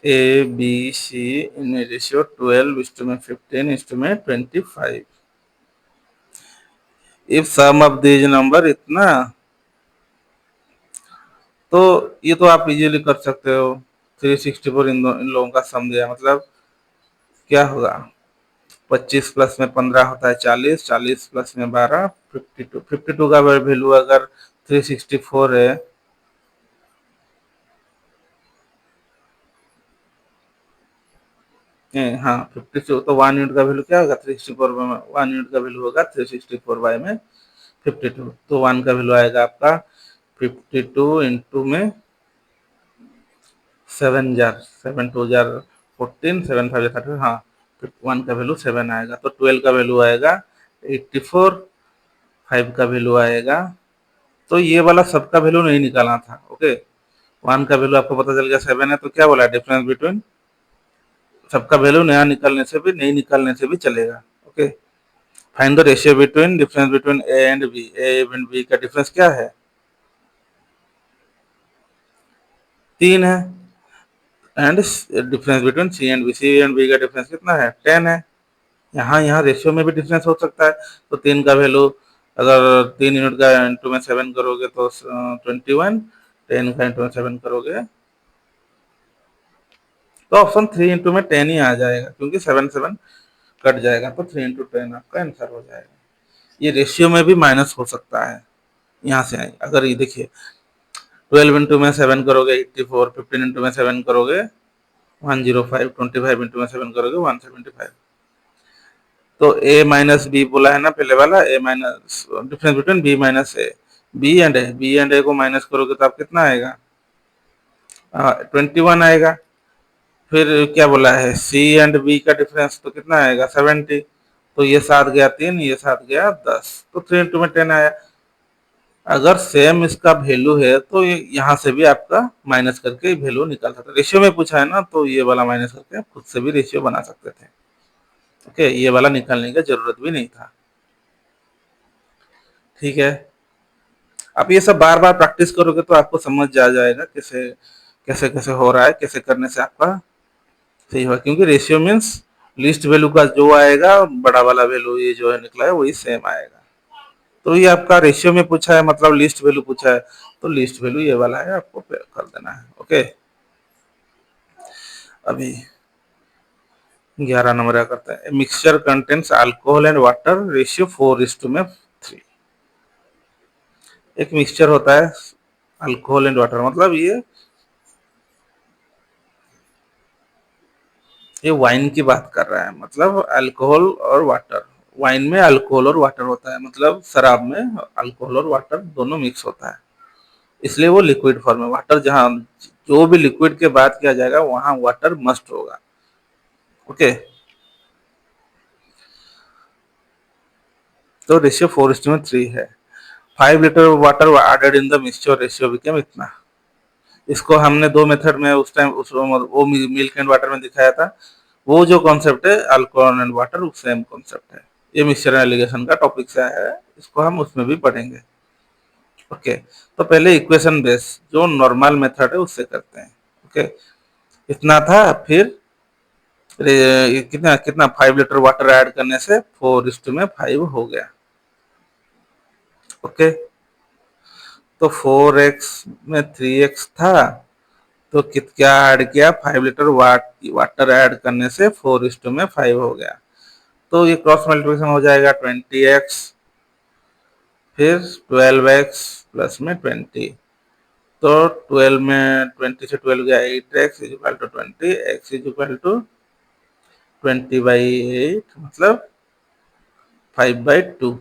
A B C in ratio 12:15 में 25। If sum of these number इतना, तो ये तो आप इजीली कर सकते हो। 364 इन लोगों का सम दिया, मतलब क्या होगा? 25 प्लस में 15 होता है 40, 40 प्लस में 12 52। 52 का वैल्यू अगर 364 है, हाँ 52, तो 1 यूनिट का वैल्यू क्या होगा? 364 में 1 यूनिट का वैल्यू होगा 364 बाय में 52, तो 1 का वैल्यू आएगा आपका 52 इंटू में 7 जार 7 2 जार 14, 7 5 30, हाँ 1 का वैल्यू 7 आएगा, तो 12 का वैल्यू आएगा 84, 5 का वैल्यू आएगा, तो ये वाला सबका वैल्यू नहीं निकालना था। ओके, 1 का वैल्यू आपको पता चल गया 7 है, तो क्या बोला? डिफरेंस बिटवीन, सबका वैल्यू नया निकालने से भी नहीं निकालने से भी चलेगा। Okay, find the ratio between, difference between A and B. A and B का डिफरेंस क्या है? 3 है। And difference between C and B, C and B का डिफरेंस कितना है? 10 है। यहाँ यहाँ रेशियो में भी डिफरेंस हो सकता है, तो 3 का वैल्यू अगर 3 यूनिट का इंटू में 7 करोगे तो 21, 10 का इंटू में 7 करोगे तो ऑप्शन 3 इंटू में 10 ही आ जाएगा, क्योंकि 7 7 कट जाएगा, तो 3 इंटू 10 आपका आंसर हो जाएगा। ये रेशियो में भी माइनस हो सकता है, यहाँ से आए अगर ये देखिए 12 इंटू में 7 करोगे 84, 15 इंटू में 7 करोगे 105, 25 इंटू में 7 करोगे 175। तो ए माइनस बी बोला है ना पहले वाला, A minus difference between B minus A, B and A, B and A को माइनस करोगे तो आप कितना आएगा? 21 आएगा। फिर क्या बोला है? सी एंड बी का डिफरेंस तो कितना आएगा? 70। तो ये साथ गया 3, ये साथ गया 10, तो 3 इंटू में 10 आया। अगर सेम इसका वैल्यू है तो यहाँ से भी आपका माइनस करके वैल्यू निकाल सकते। रेशियो में पूछा है ना, तो ये वाला माइनस करके आप खुद से भी रेशियो बना सकते थे। ओके, ये वाला निकालने की जरूरत भी नहीं था। ठीक है, आप ये सब बार बार प्रैक्टिस करोगे तो आपको समझ आ जाएगा कैसे कैसे कैसे हो रहा है, कैसे करने से आपका सही होगा। क्योंकि रेशियो मीन्स लिस्ट वैल्यू का जो आएगा बड़ा वाला वैल्यू ये जो है निकला है वही सेम आएगा। तो ये आपका रेशियो में पूछा है, मतलब लिस्ट वैल्यू पूछा है, तो लिस्ट वैल्यू ये वाला है, आपको कर देना है। ओके, अभी 11 नंबर क्या करते हैं? Mixture contents alcohol and water ratio 4:3। एक मिक्सचर होता है अल्कोहल एंड वाटर, मतलब ये वाइन की बात कर रहा है, मतलब अल्कोहल और वाटर। वाइन में अल्कोहल और वाटर होता है, मतलब शराब में अल्कोहल और वाटर दोनों मिक्स होता है, इसलिए वो लिक्विड फॉर्म है। वाटर जहाँ जो भी लिक्विड के बात किया जाएगा वहां वाटर मस्ट होगा। ओके, तो रेशियो 4:3 है। 5 litre water added in the mixture, ratio became इतना। इसको हमने दो मेथड में उस टाइम उस वो मिल्क एंड वाटर में दिखाया था। वो जो कॉन्सेप्ट है अल्कोहल एंड वाटर, वो सेम कॉन्सेप्ट है। ये मिक्सचर एलिगेशन का टॉपिक से आया है, इसको हम उसमें भी पढ़ेंगे। ओके, तो पहले इक्वेशन बेस जो नॉर्मल मेथड है उससे करते हैं। ओके, इतना था। फिर कितना कितना 5 लीटर वाटर ऐड करने से 4:5 हो गया। ओके, तो 4x में 3x था, तो क्या ऐड किया? 5 लीटर वाटर ऐड करने से 4:5 हो गया। तो ये क्रॉस मल्टीप्लिकेशन हो जाएगा 20x, फिर 12x प्लस में 20, तो 12 में 20 से 12 गया 8x is equal to 20, x is equal to 20/8, मतलब 5/2।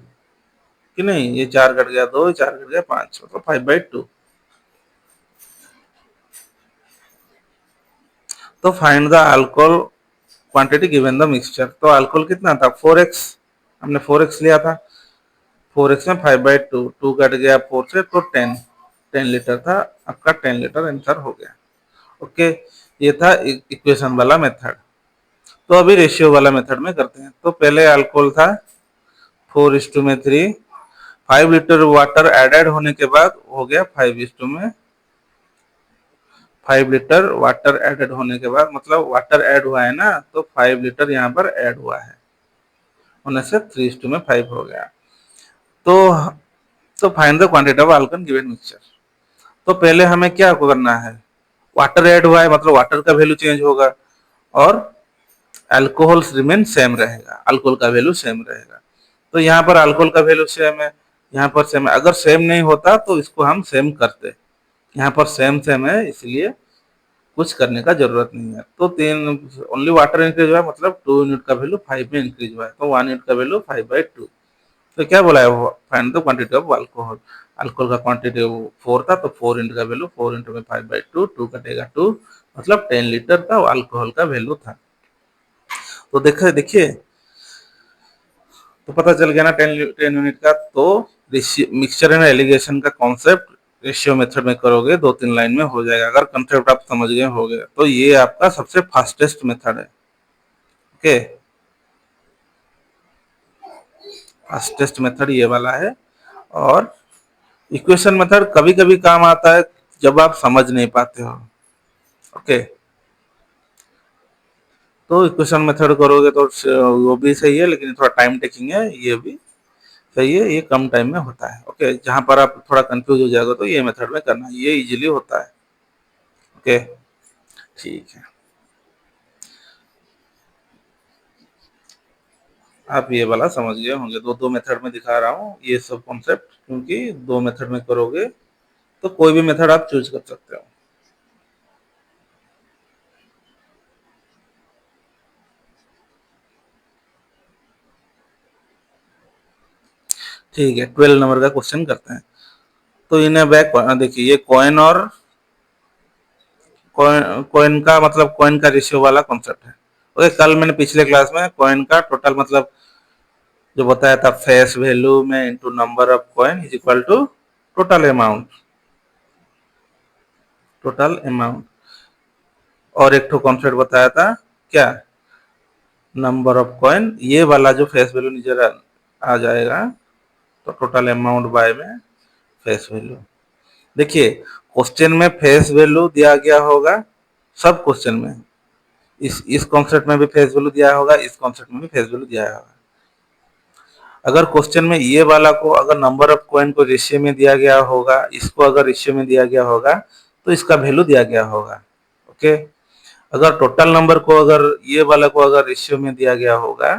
कि नहीं, ये 4 कट गया 2, 4 कट गया 5, मतलब 5/2। तो find the alcohol quantity given the mixture. तो अल्कोहल कितना था 4x, हमने 4x लिया था, 4x में 5/2, 2 कट गया 4 से तो 10, 10 लीटर था आपका, 10 लीटर आंसर हो गया। ओके, ये था इक्वेशन वाला मेथड। तो अभी रेशियो वाला मेथड में करते हैं। तो पहले अल्कोहल था 4:3, 5 लीटर वाटर एडेड होने के बाद हो गया 5 लीटर वाटर एडेड होने के बाद, मतलब वाटर ऐड हुआ है ना, तो 5 लीटर यहाँ पर ऐड हुआ है, होने से 3:5 हो गया। तो find the quantity of alkane given mixture. तो पहले हमें क्या करना है, वाटर ऐड हुआ है मतलब वाटर का वैल्यू चेंज होगा, और अल्कोहल रिमेन सेम रहेगा, अल्कोहल का वैल्यू सेम रहेगा। तो यहाँ पर अल्कोहल का वैल्यू सेम है, यहाँ पर सेम है। अगर सेम नहीं होता तो इसको हम सेम करते, यहाँ पर सेम सेम है इसलिए कुछ करने का जरूरत नहीं है। तो तीन ओनली वाटर इंक्रीज हुआ है, मतलब 2 यूनिट का वैल्यू 5 में इंक्रीज हुआ है, तो 1 यूनिट का वैल्यू 5/2। तो क्या बोला है, find the quantity of alcohol. Alcohol का क्वांटिटी 4 था, तो 4 यूनिट का वैल्यू 4 इंटू में 5/2, 2 कटेगा 2, मतलब 10 लीटर का अल्कोहल का वैल्यू था। तो देखिए देखिए, तो पता चल गया ना 10 यूनिट का। तो मिक्सचर एंड एलिगेशन का कॉन्सेप्ट रेशियो मेथड में करोगे 2-3 लाइन में हो जाएगा, अगर कंसेप्ट आप समझ गए हो गए तो ये आपका सबसे फास्टेस्ट मेथड है। ओके, फास्टेस्ट मेथड ये वाला है। और इक्वेशन मेथड कभी कभी काम आता है जब आप समझ नहीं पाते हो। ओके, तो इक्वेशन मेथड करोगे तो वो भी सही है, लेकिन थोड़ा टाइम टेकिंग है, ये भी सही है, ये कम टाइम में होता है। ओके, जहां पर आप थोड़ा कंफ्यूज हो जाएगा तो ये मेथड में करना, ये इजीली होता है। ओके, ठीक है, आप ये वाला समझ गए होंगे। दो दो मेथड में दिखा रहा हूँ ये सब कॉन्सेप्ट, क्योंकि 2 मेथड में करोगे तो कोई भी मेथड आप चूज कर सकते हो। ठीक है, 12 नंबर का क्वेश्चन करते हैं। तो इन्हें बैक देखिए, ये कॉइन और कॉइन का मतलब कॉइन का रेशियो वाला कॉन्सेप्ट है। ओके, कल मैंने पिछले क्लास में कॉइन का टोटल मतलब जो बताया था, फेस वैल्यू में into number of coin is equal to total amount, total amount. और एक ठो कॉन्सेप्ट बताया था क्या, नंबर ऑफ कॉइन, ये वाला जो फेस वैल्यू नीचे आ जाएगा, तो टोटल अमाउंट बाय में फेस वैल्यू। देखिए, क्वेश्चन में फेस वैल्यू दिया गया होगा, सब क्वेश्चन में, इस कॉन्सेप्ट में भी फेस वैल्यू दिया होगा, इस कॉन्सेप्ट में भी फेस वैल्यू दिया होगा। अगर क्वेश्चन में ये वाला को अगर नंबर ऑफ कॉइन को रेशियो में दिया गया होगा, इसको अगर रेशियो में दिया गया होगा, तो इसका वैल्यू दिया गया होगा। ओके, अगर टोटल नंबर को अगर ये वाला को अगर रेशियो में दिया गया होगा,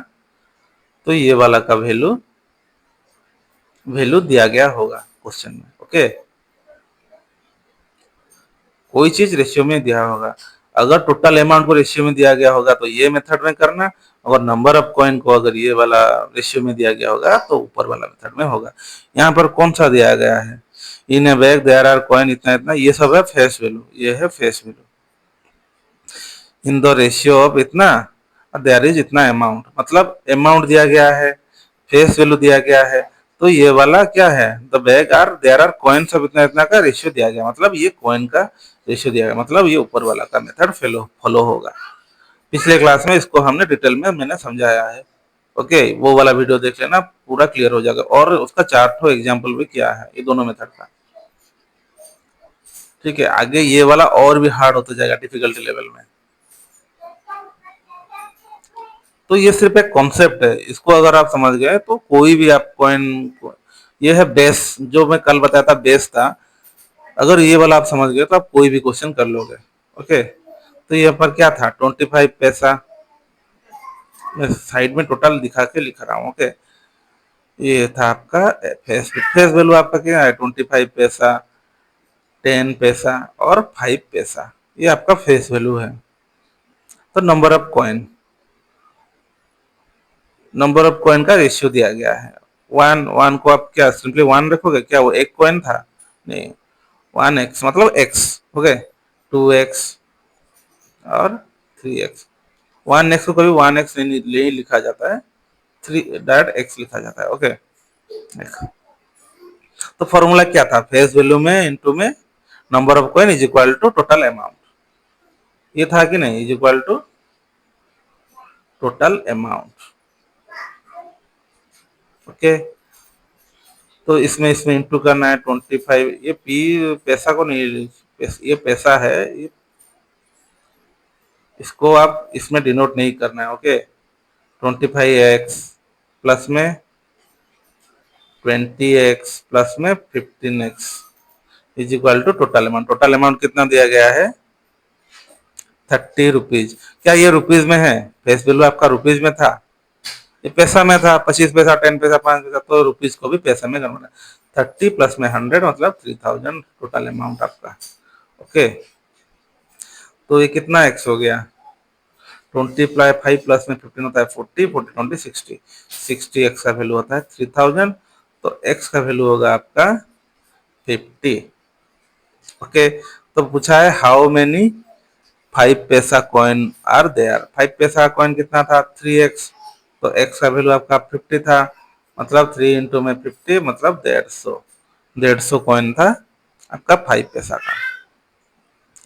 तो ये वाला का वैल्यू वैल्यू दिया गया होगा क्वेश्चन में। ओके, कोई चीज रेशियो में दिया होगा, अगर टोटल अमाउंट को रेशियो में दिया गया होगा तो ये मेथड में करना, और नंबर ऑफ कॉइन को अगर ये वाला रेशियो में दिया गया होगा तो ऊपर वाला मेथड में होगा। यहाँ पर कौन सा दिया गया है, in a bag there are coin इतना इतना, ये सब है फेस वैल्यू, ये है face value. In the ratio of इतना देयर इज इतना अमाउंट, मतलब अमाउंट दिया गया है, फेस वैल्यू दिया गया है, तो ये वाला क्या है, the bag are there are coins of इतना इतना का रेशियो दिया गया, मतलब ये कॉइन का रेशियो दिया गया, मतलब ये ऊपर वाला का मेथड फॉलो होगा। पिछले क्लास में इसको हमने डिटेल में मैंने समझाया है। ओके, वो वाला वीडियो देख लेना, पूरा क्लियर हो जाएगा, और उसका 4 एग्जाम्पल भी किया है ये दोनों मेथड का। ठीक है, आगे ये वाला और भी हार्ड होता जाएगा डिफिकल्टी लेवल में। तो ये सिर्फ एक कॉन्सेप्ट है, इसको अगर आप समझ गए तो कोई भी आप कॉइन, ये है बेस, जो मैं कल बताया था बेस था, अगर ये वाला आप समझ गए तो आप कोई भी क्वेश्चन कर लोगे। ओके, तो ये पर क्या था 25 पैसा, मैं साइड में टोटल दिखा के लिख रहा हूँ। ओके, ये था आपका फेस वैल्यू, आपका क्या है 25 पैसा, 10 पैसा और 5 पैसा, ये आपका फेस वैल्यू है। तो नंबर ऑफ कॉइन का रेशियो दिया गया है, वन वन को आप क्या सिंपली वन रखोगे क्या, वो एक कॉइन था? नहीं, वन एक्स मतलब एक्स, ओके, टू एक्स और थ्री एक्स। वन एक्स को कभी वन एक्स नहीं लिखा जाता है, थ्री डायरेक्ट एक्स लिखा जाता है, ओके। तो फॉर्मूला क्या था, फेस वैल्यू में इंटू में number of coin is equal to total amount, ये था कि नहीं, is equal to total amount, okay. तो इसमें इसमें इंटू करना है 25, ये पी पैसा को नहीं, ये पैसा है, ये इसको आप इसमें डिनोट नहीं करना है, ओके। 25x प्लस में 20x प्लस में 15x is equal to total amount. Total amount कितना दिया गया है, 30 रुपीज। क्या ये रुपीज में है, फेस वैल्यू आपका रुपीज में था, ये पैसा में था, 25 पैसा, 10 पैसा, 5 पैसा, तो रुपीज को भी पैसा में करना है। 30 प्लस में 100 मतलब 3000 टोटल अमाउंट आपका, ओके। तो ये कितना एक्स हो गया, 25 प्लस में 15 होता है 40, 40 20 60, 60 एक्स का वैल्यू होता है 3000, तो एक्स का वैल्यू होगा आपका 50, ओके। तो पूछा है हाउ मेनी 5 पैसा कॉइन आर देयर, 5 पैसा का कॉइन कितना था, 3x, तो x का वैल्यू आपका 50 था, मतलब 3 इंटू में 50 मतलब 150 कॉइन था आपका 5 पैसा का,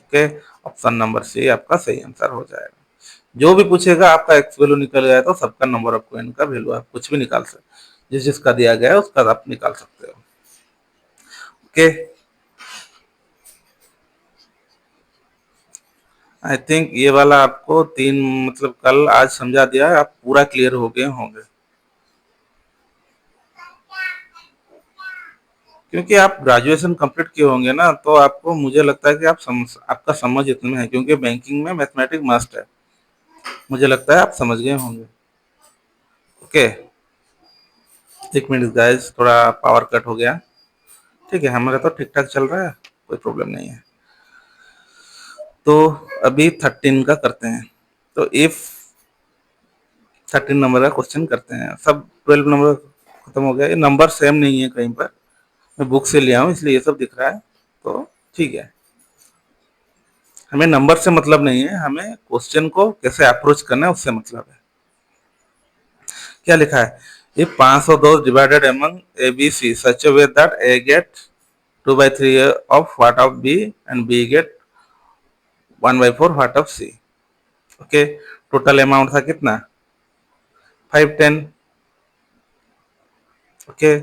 ओके। ऑप्शन नंबर सी आपका सही आंसर हो जाएगा। जो भी पूछेगा आपका एक्स वैल्यू निकल गया तो सबका नंबर ऑफ कॉइन का वैल्यू आप कुछ भी निकाल सकते, जिस जिसका दिया गया है उसका आप निकाल सकते हो, ओके। आई थिंक ये वाला आपको तीन मतलब कल आज समझा दिया है, आप पूरा क्लियर हो गए होंगे, क्योंकि आप ग्रेजुएशन कंप्लीट किए होंगे ना, तो आपको मुझे लगता है कि आपका समझ इतने है, क्योंकि बैंकिंग में मैथमेटिक्स मस्ट है, मुझे लगता है आप समझ गए होंगे, ओके। एक मिनट गाइस, थोड़ा पावर कट हो गया, ठीक है, हमारा तो ठीक ठाक चल रहा है, कोई प्रॉब्लम नहीं है। तो अभी 13 का करते हैं, तो इफ 13 नंबर का क्वेश्चन करते हैं, सब 12 नंबर खत्म हो गया, ये नंबर सेम नहीं है कहीं पर, मैं बुक से लिया हूँ इसलिए ये सब दिख रहा है, तो ठीक है। हमें नंबर से मतलब नहीं है, हमें क्वेश्चन को कैसे अप्रोच करना है उससे मतलब है। क्या लिखा है, ये 502 divided among A B C such way that A get 2/3 of what of B and B get 1/4 what of C, okay. Total amount था कितना, 510, ओके।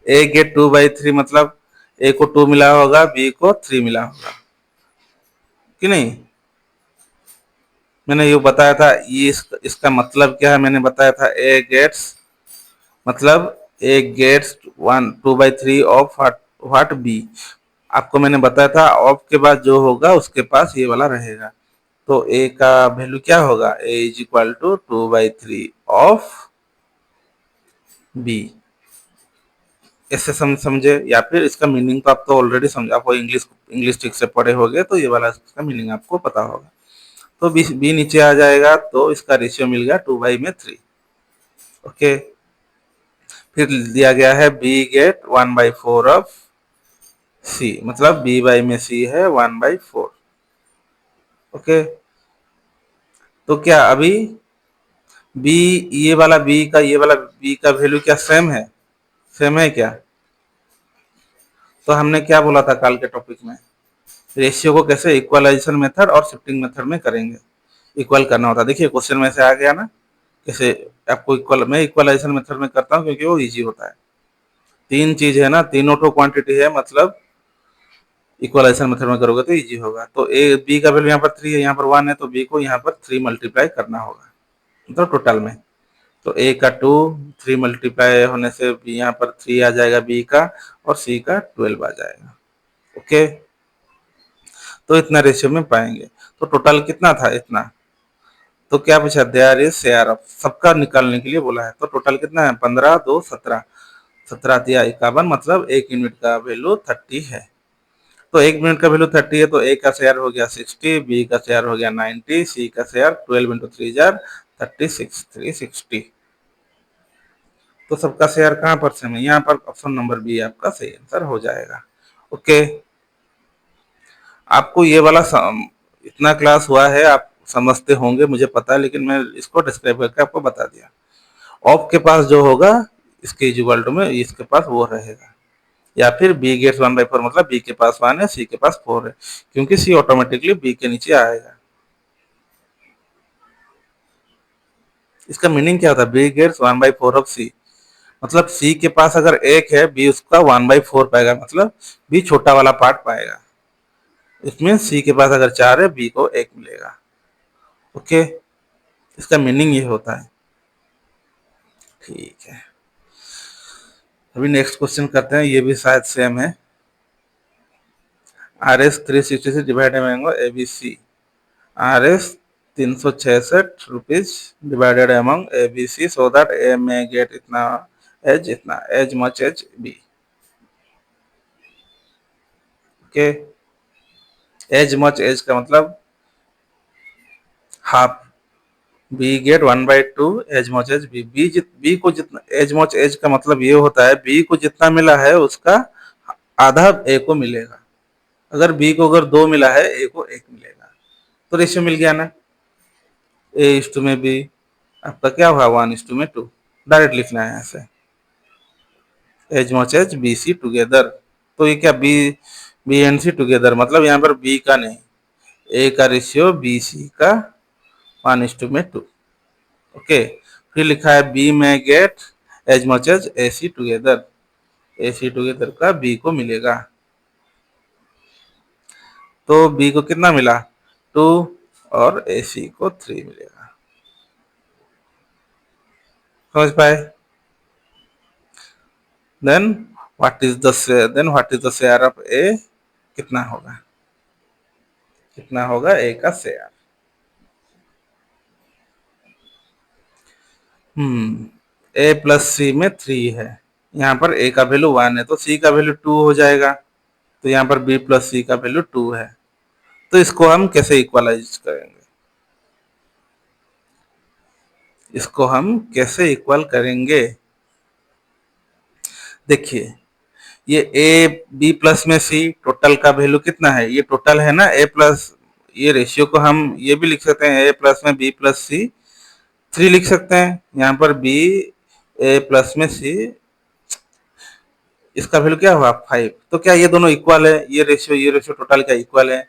ए गेट 2/3 मतलब ए को 2 मिला होगा, बी को 3 मिला होगा कि नहीं, मैंने ये बताया था, ये इसका मतलब क्या है, मैंने बताया था ए गेट्स मतलब A gets 2/3 of what B, आपको मैंने बताया था ऑफ के बाद जो होगा उसके पास ये वाला रहेगा, तो ए का वैल्यू क्या होगा, A is equal to 2/3 of B, ऐसे समझे, या फिर इसका मीनिंग तो आप तो ऑलरेडी समझ, आप इंग्लिश इंग्लिश ठीक से पढ़े होंगे तो ये वाला इसका मीनिंग आपको पता होगा। तो बी नीचे आ जाएगा, तो इसका रेशियो मिल गया 2/3, ओके। फिर दिया गया है बी गेट 1/4 ऑफ सी, मतलब बी बाई में सी है 1/4, ओके। तो क्या अभी बी, ये वाला बी का ये वाला बी का वैल्यू क्या सेम है, सेम है क्या, तो हमने क्या बोला था कल के टॉपिक में, रेशियो को कैसे इक्वलाइजेशन मेथड और शिफ्टिंग मेथड में करेंगे, इक्वल करना होता है, देखिए क्वेश्चन में से आ गया ना, कैसे आपको इक्वल, मैं इक्वलाइजेशन मेथड में करता हूँ क्योंकि वो इजी होता है, तीन चीज है ना, तीनों तो क्वांटिटी है, मतलब इक्वलाइजेशन मेथड में करोगे तो इजी होगा। तो ए बी का वैल्यू यहाँ पर 3 है, यहाँ पर 1 है, तो बी को यहाँ पर 3 मल्टीप्लाई करना होगा, मतलब टोटल में, तो ए का 2, 3 मल्टीप्लाई होने से बी यहाँ पर 3 आ जाएगा बी का, और सी का 12 आ जाएगा, ओके। तो इतना रेशियो में पाएंगे, तो टोटल कितना था, इतना, तो क्या पूछा, देयर इज शेयर ऑफ, सबका निकालने के लिए बोला है, तो टोटल कितना है, 15 2 17, 17 दिया 51, मतलब एक यूनिट का वैल्यू 30 है, तो एक मिनट का वैल्यू 30 है, तो ए का शेयर हो गया 60, बी का शेयर हो गया 90, सी का शेयर 12 इंटू 3 जार 36, 360, तो सबका शेयर कहाँ पर सेम है, यहाँ पर ऑप्शन नंबर बी आपका सही आंसर हो जाएगा। ओके, आपको ये वाला इतना क्लास हुआ है, आप समझते होंगे मुझे पता है, लेकिन मैं इसको डिस्क्राइब करके आपको बता दिया। ऑफ के पास जो होगा इसके इक्वल टू में इसके पास वो रहेगा, या फिर बी गेट्स 1/4 मतलब बी के पास 1 है, सी के पास 4 है, क्योंकि सी ऑटोमेटिकली बी के नीचे आएगा। इसका मीनिंग क्या होता है, बी गेट्स 1/4 ऑफ सी, मतलब सी के पास अगर एक है, बी उसका 1/4 पाएगा, मतलब बी छोटा वाला पार्ट पाएगा। इसमें सी के पास अगर 4 है, बी को 1 मिलेगा। ओके, इसका मीनिंग ये होता है। ठीक है, अभी नेक्स्ट क्वेश्चन करते हैं, ये भी शायद सेम है। RS 366 divided by ABC। RS 366 rupees divided among ABC so that A may get इतना as much as B। Okay, as much as का मतलब half, B get 1/2 as much as B. B को जितना as much as का मतलब ये होता है, बी को जितना मिला है उसका आधा ए को मिलेगा। अगर बी को अगर 2 मिला है, ए को 1 मिलेगा, तो रेशियो मिल गया ना, A में बी, आपका क्या हुआ 1:2। डायरेक्ट लिखना है ऐसे, as much as B C together. तो ये क्या, बी एंड सी टुगेदर, मतलब यहाँ पर बी का नहीं, ए का रेशियो बी सी का 1:2। ओके, फिर लिखा है बी में get as much as A C together, A C together का बी को मिलेगा। तो बी को कितना मिला 2, और ए सी को 3 मिलेगा। समझ पाए? Then what is the share of A, कितना होगा, कितना होगा ए का शेयर। ए प्लस सी में 3 है, यहाँ पर ए का वैल्यू 1 है, तो सी का वैल्यू 2 हो जाएगा, तो यहाँ पर बी प्लस सी का वैल्यू 2 है। तो इसको हम कैसे इक्वलाइज करेंगे, इसको हम कैसे इक्वल करेंगे, देखिए ये ए बी प्लस में सी, टोटल का वैल्यू कितना है, ये टोटल है ना ए प्लस, ये रेशियो को हम ये भी लिख सकते हैं, ए प्लस में बी प्लस सी 3 लिख सकते हैं, यहाँ पर बी ए प्लस में सी, इसका वैल्यू क्या हुआ 5। तो क्या ये दोनों इक्वल है, ये रेशियो टोटल का इक्वल है,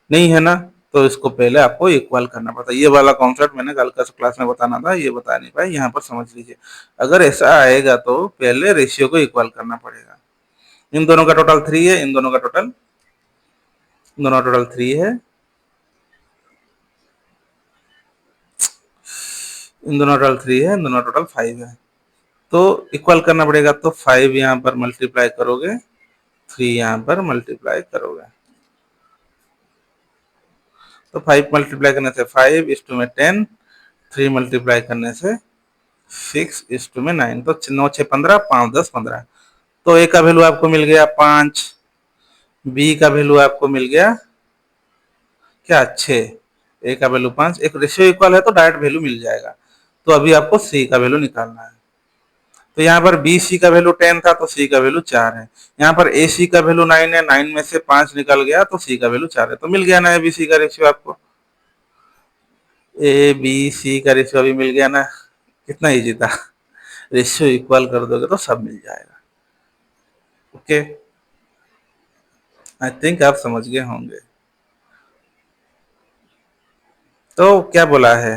नहीं है ना, तो इसको पहले आपको इक्वल करना पड़ता है। ये वाला कॉन्सेप्ट मैंने कल का क्लास में बताना था, ये बता नहीं पाए, यहाँ पर समझ लीजिए। अगर ऐसा आएगा तो पहले रेशियो को इक्वल करना पड़ेगा। इन दोनों का टोटल 3 है, इन दोनों का टोटल 3 है, इन दोनों टोटल 3 है, इन दोनों टोटल 5 है, तो इक्वल करना पड़ेगा। तो 5 यहाँ पर मल्टीप्लाई करोगे, 3 यहाँ पर मल्टीप्लाई करोगे, तो 5 मल्टीप्लाई करने से 5 में 10, 3 मल्टीप्लाई करने से 6 में 9, तो 9 6 15, 5 10 15। तो ए का वैल्यू आपको मिल गया 5, बी का वैल्यू आपको मिल गया क्या 6, ए का वैल्यू 5, एक रेशियो इक्वल है तो डायरेक्ट वैल्यू मिल जाएगा। तो अभी आपको सी का वैल्यू निकालना है। तो यहाँ पर बी सी का वैल्यू 10 था, तो सी का वैल्यू 4 है। यहाँ पर ए सी का वैल्यू 9 है, 9 में से 5 निकल गया, तो सी का वैल्यू 4 है। तो मिल गया ना ए बी सी का रेशियो आपको, ए बी सी का रेशियो अभी मिल गया ना, कितना इजी था। रेशियो इक्वल कर दोगे तो सब मिल जाएगा। ओके, आई थिंक आप समझ गए होंगे। तो क्या बोला है,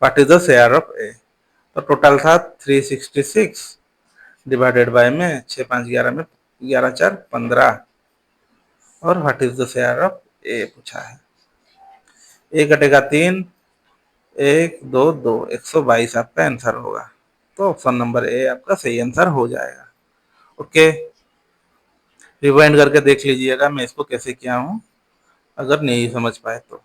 what is the share of A, तो टोटल था 366 डिवाइडेड बाय में 6 5 11 में 11 4 15, और what is the share of A पूछा है। ए कटेगा 3, 1 2 2, 122 आपका आंसर होगा। तो ऑप्शन नंबर ए आपका सही आंसर हो जाएगा। ओके, रिवाइंड करके देख लीजिएगा मैं इसको कैसे किया हूँ, अगर नहीं समझ पाए तो।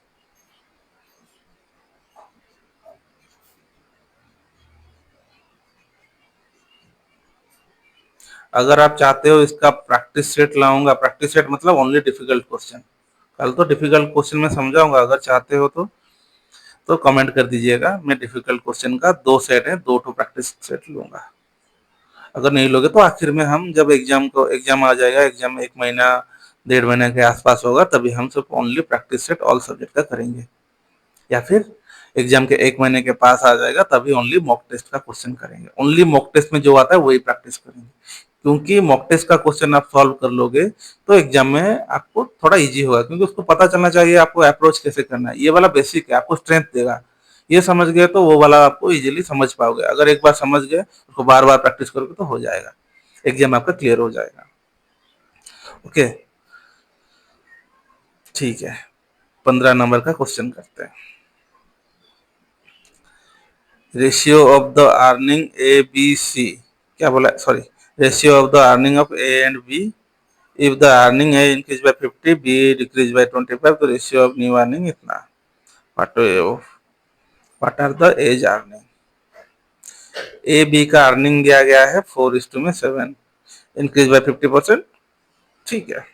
अगर आप चाहते हो इसका प्रैक्टिस सेट लाऊंगा, प्रैक्टिस सेट मतलब ओनली डिफिकल्ट क्वेश्चन, कल तो डिफिकल्ट क्वेश्चन में समझाऊंगा, अगर चाहते हो तो कमेंट कर दीजिएगा, मैं डिफिकल्ट क्वेश्चन का 2 सेट है, 2 ठो प्रैक्टिस सेट लूंगा। अगर नहीं लोगे तो आखिर में हम जब एग्जाम आ जाएगा, एग्जाम 1 महीना 1.5 महीने के आसपास होगा, तभी हम सिर्फ only practice set all subject का करेंगे, या फिर एग्जाम के 1 महीने के पास आ जाएगा तभी ओनली मॉक टेस्ट का क्वेश्चन करेंगे। ओनली मॉक टेस्ट में जो आता है वही प्रैक्टिस करेंगे, क्योंकि मॉक टेस्ट का क्वेश्चन आप सॉल्व कर लोगे तो एग्जाम में आपको थोड़ा इजी होगा, क्योंकि उसको पता चलना चाहिए आपको अप्रोच कैसे करना है। ये वाला बेसिक है, आपको स्ट्रेंथ देगा। ये समझ गए तो वो वाला आपको इजीली समझ पाओगे। अगर एक बार समझ गए उसको बार बार प्रैक्टिस करोगे तो हो जाएगा, एग्जाम आपका क्लियर हो जाएगा। ओके, ठीक है, 15 नंबर का क्वेश्चन करते हैं। Ratio of the earning A B C, क्या बोला, sorry, ratio of the earning of A and B, if the earning है increase by 50, B decrease by 25, तो रेशियो ऑफ न्यू अर्निंग इतना। What are the age earning. A B का earning दिया गया है 4:7, increase by 50%, ठीक है।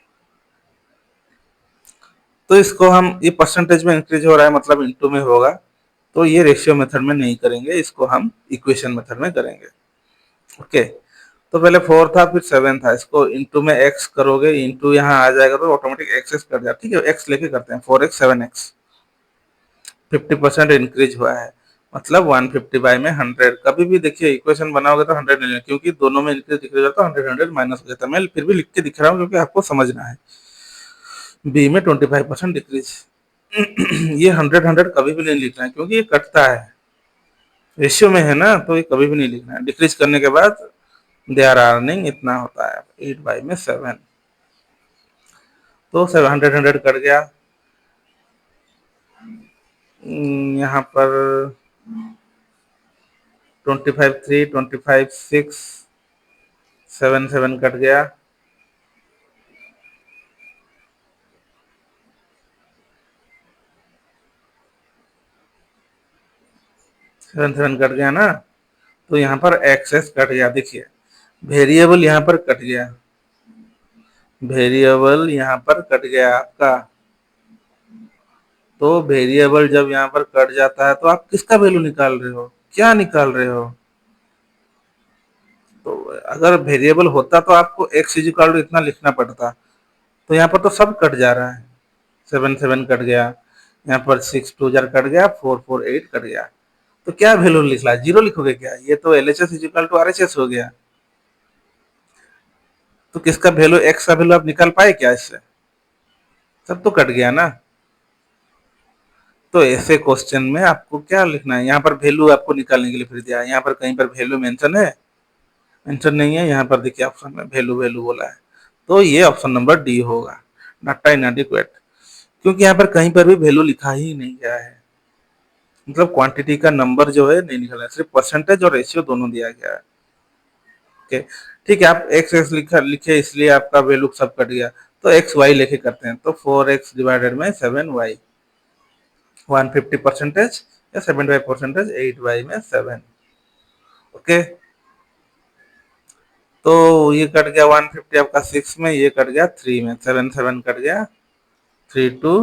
तो इसको हम, ये परसेंटेज में इंक्रीज हो रहा है मतलब इनटू में होगा, तो ये रेशियो मेथड में नहीं करेंगे, इसको हम इक्वेशन मेथड में करेंगे। ओके, तो पहले 4 था फिर 7 था, इसको इनटू में x करोगे, इनटू यहाँ आ जाएगा तो ऑटोमेटिक एक्स कर जाएगा, ठीक है। x लेके करते हैं, 4x 7x, 50% इंक्रीज हुआ है, मतलब 150/100। कभी भी देखिए इक्वेशन बनाओगे तो 100 नहीं लेना, क्योंकि दोनों में इंक्रीज डिक्रीज होता है, 100 माइनस हो जाता है। मैं फिर भी लिख के दिख रहा हूँ क्योंकि आपको समझना है। बी में 25% डिक्रीज, ये 100 कभी भी नहीं लिखना है क्योंकि ये कटता है, रेशियो में है ना, तो ये कभी भी नहीं लिखना है। डिक्रीज करने के बाद दे आर अर्निंग इतना होता है, 8/7, तो 700 कट गया। यहाँ पर 25 3, 25 6, 7 7 कट गया, 7 7 कट गया ना, तो यहाँ पर एक्सेस कट गया। देखिए वेरिएबल यहाँ पर कट गया, वेरिएबल यहाँ पर कट गया आपका। तो वेरिएबल जब यहाँ पर कट जाता है तो आप किसका वैल्यू निकाल रहे हो, क्या निकाल रहे हो। तो अगर वेरिएबल होता तो आपको x इक्वल टू इतना लिखना पड़ता, तो यहाँ पर तो सब कट जा रहा है। 7 7 कट गया, यहाँ पर 6 2 जार कट गया, 4 4 8 कट गया, तो क्या वैल्यू लिखना है, जीरो लिखोगे क्या। ये तो LHS इक्वल टू RHS हो गया, तो किसका वैल्यू, x का वैल्यू आप निकाल पाए क्या इससे, सब तो कट गया ना। तो ऐसे क्वेश्चन में आपको क्या लिखना है, यहाँ पर वैल्यू आपको निकालने के लिए फिर दिया है, यहाँ पर कहीं पर वैल्यू मेंशन है, मेंशन नहीं है। यहाँ पर देखिए ऑप्शन में वैल्यू वैल्यू बोला है, तो ये ऑप्शन नंबर डी होगा, डाटा इनएडिक्वेट, क्योंकि यहाँ पर कहीं पर भी वैल्यू लिखा ही नहीं गया है, मतलब क्वांटिटी का नंबर जो है नहीं निकला है, सिर्फ परसेंटेज और रेशियो दोनों दिया गया है। ओके, ठीक है, आप एक्स एक्स लिखे इसलिए आपका वैल्यू सब कट गया, तो एक्स वाई लेके करते हैं, तो 4x डिवाइडेड बाई 7y, 150% या 75%, 8y/7। ओके, तो ये कट गया 150 आपका 6 में, ये कट गया 3 में, 7 7 कट गया, 3 2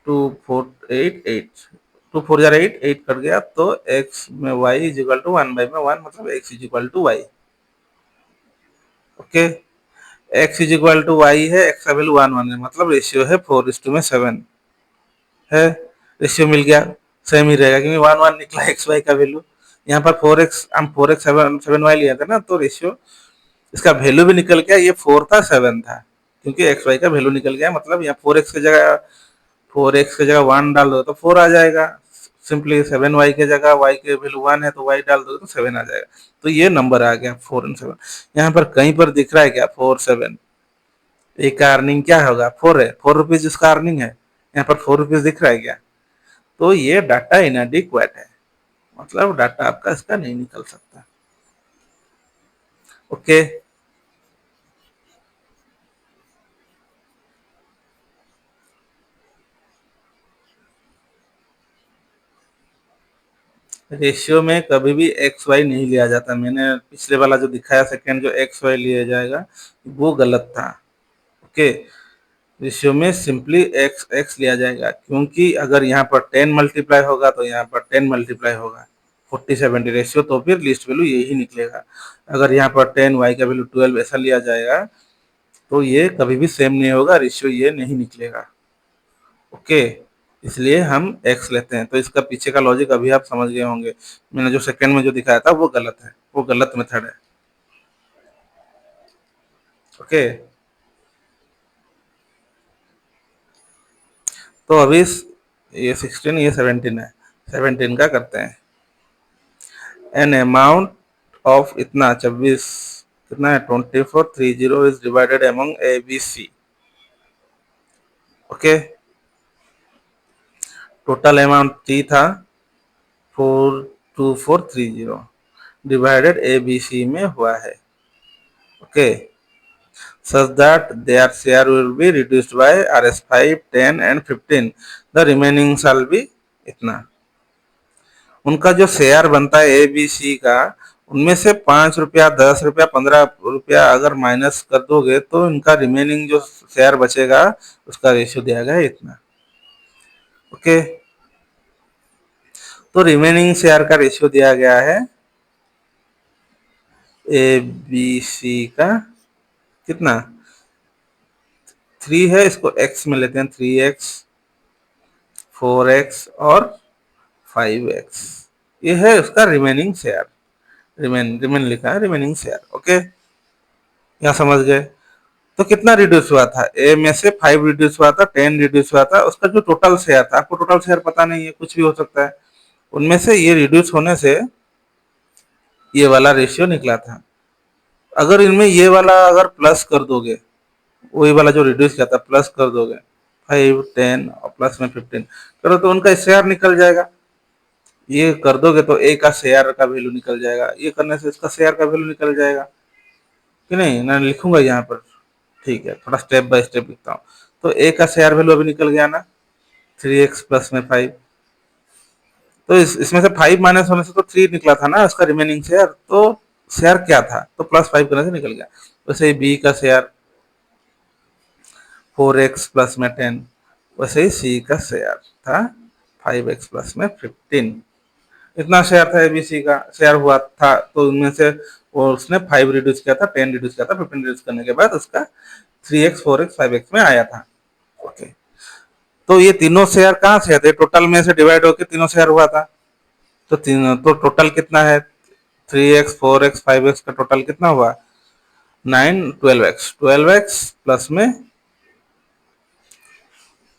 2 4 8 8, 2 4 जार 8 8 कट गया, तो x में y इज इक्वल टू 1/1, मतलब x is equal to y। Okay, x is equal to y है, x का वैल्यू 1 1 है, मतलब रेशियो है 4:7 है, रेशियो मिल गया, सेम ही रहेगा क्योंकि 1 1 निकला x y का वैल्यू। यहाँ पर 4x, हम 4x 7y लिया था ना, तो रेशियो इसका वैल्यू भी निकल गया, ये 4 था 7 था, क्योंकि एक्स वाई का वैल्यू निकल गया, मतलब यहाँ 4x की जगह 1 डाल दो तो 4 आ जाएगा, सिंपली 7y की जगह y के वैल्यू 1 है तो y डाल दो तो 7 आ जाएगा, तो ये नंबर आ गया 4 और 7। यहाँ पर कहीं पर दिख रहा है क्या 4 7, एक का अर्निंग क्या होगा 4 है, 4 रुपीज इसका अर्निंग है, यहाँ पर 4 रुपीज दिख रहा है क्या, तो ये डाटा इनएडिक्वेट है, मतलब डाटा आपका इसका नहीं निकल सकता। ओके, रेशियो में कभी भी एक्स वाई नहीं लिया जाता, मैंने पिछले वाला जो दिखाया सेकंड जो एक्स वाई लिया जाएगा वो गलत था। ओके, रेशियो में सिंपली एक्स एक्स लिया जाएगा, क्योंकि अगर यहाँ पर 10 मल्टीप्लाई होगा तो यहाँ पर 10 मल्टीप्लाई होगा, 40-70 रेशियो, तो फिर लीस्ट वैल्यू यही निकलेगा। अगर यहाँ पर 10 y का वैल्यू 12 ऐसा लिया जाएगा तो ये कभी भी सेम नहीं होगा, रेशियो ये नहीं निकलेगा। ओके, इसलिए हम x लेते हैं। तो इसका पीछे का लॉजिक अभी आप समझ गए होंगे। मैंने जो सेकंड में जो दिखाया था वो गलत है, वो गलत मेथड है। ओके, तो अभी ये 16 ये 17 है, 17 का करते हैं। एन अमाउंट ऑफ इतना 26 कितना है 2430 is divided among A B C. Okay, total amount टी था 42430 डिवाइडेड ए बी सी में हुआ है। Okay, such that their share will be reduced by RS5, 10 and 15. The remaining shall be इतना। उनका जो शेयर बनता है ए बी सी का, उनमें से 5 रुपया, 10 रुपया, 15 रुपया अगर माइनस कर दोगे तो इनका रिमेनिंग जो शेयर बचेगा उसका रेशियो दिया गया है इतना। ओके, तो रिमेनिंग शेयर का रेशियो दिया गया है ए बी सी का कितना 3 है, इसको x में लेते हैं 3x, 4x और 5x। ये है उसका रिमेनिंग शेयर। रिमेन लिखा है रिमेनिंग शेयर। ओके, यहाँ समझ गए। तो कितना रिड्यूस हुआ था, ए में से 5 रिड्यूस हुआ था, 10 रिड्यूस हुआ था। उसका जो टोटल शेयर था, आपको टोटल शेयर पता नहीं है, कुछ भी हो सकता है, उनमें से ये रिड्यूस होने से ये वाला रेशियो निकला था। अगर इनमें ये वाला अगर प्लस कर दोगे, वही वाला जो रिड्यूस किया था प्लस कर दोगे, 5, 10 और प्लस में 15 करो तो उनका शेयर निकल जाएगा। ये कर दोगे तो ए का शेयर का वैल्यू निकल जाएगा, ये करने से इसका शेयर का वैल्यू निकल जाएगा कि नहीं। मैं लिखूंगा यहाँ पर, ठीक है, थोड़ा स्टेप बाय स्टेप लिखता हूँ। तो ए का शेयर वैल्यू अभी निकल गया ना 3x प्लस में 5। तो इसमें से 5 माइनस होने से तो 3 निकला था ना इसका रिमेनिंग शेयर, तो शेयर क्या था तो प्लस 5 करने से निकल गया। वैसे ही बी का शेयर 4x प्लस में 10, वैसे ही सी का शेयर था 5x प्लस में 15। इतना शेयर था एबीसी का, शेयर हुआ था, तो उनमें से वो उसने 5 रिड्यूस किया था, 10 रिड्यूस किया था, 15 रिड्यूस करने के बाद उसका 3x, 4x, 5x में आया था। ओके, तो ये तीनों शेयर कहाँ से थे, टोटल में से डिवाइड होकर तीनों शेयर हुआ था। तो तीनों तो टोटल कितना है 3x, 4x, 5x का टोटल कितना हुआ 9, 12x, 12x प्लस में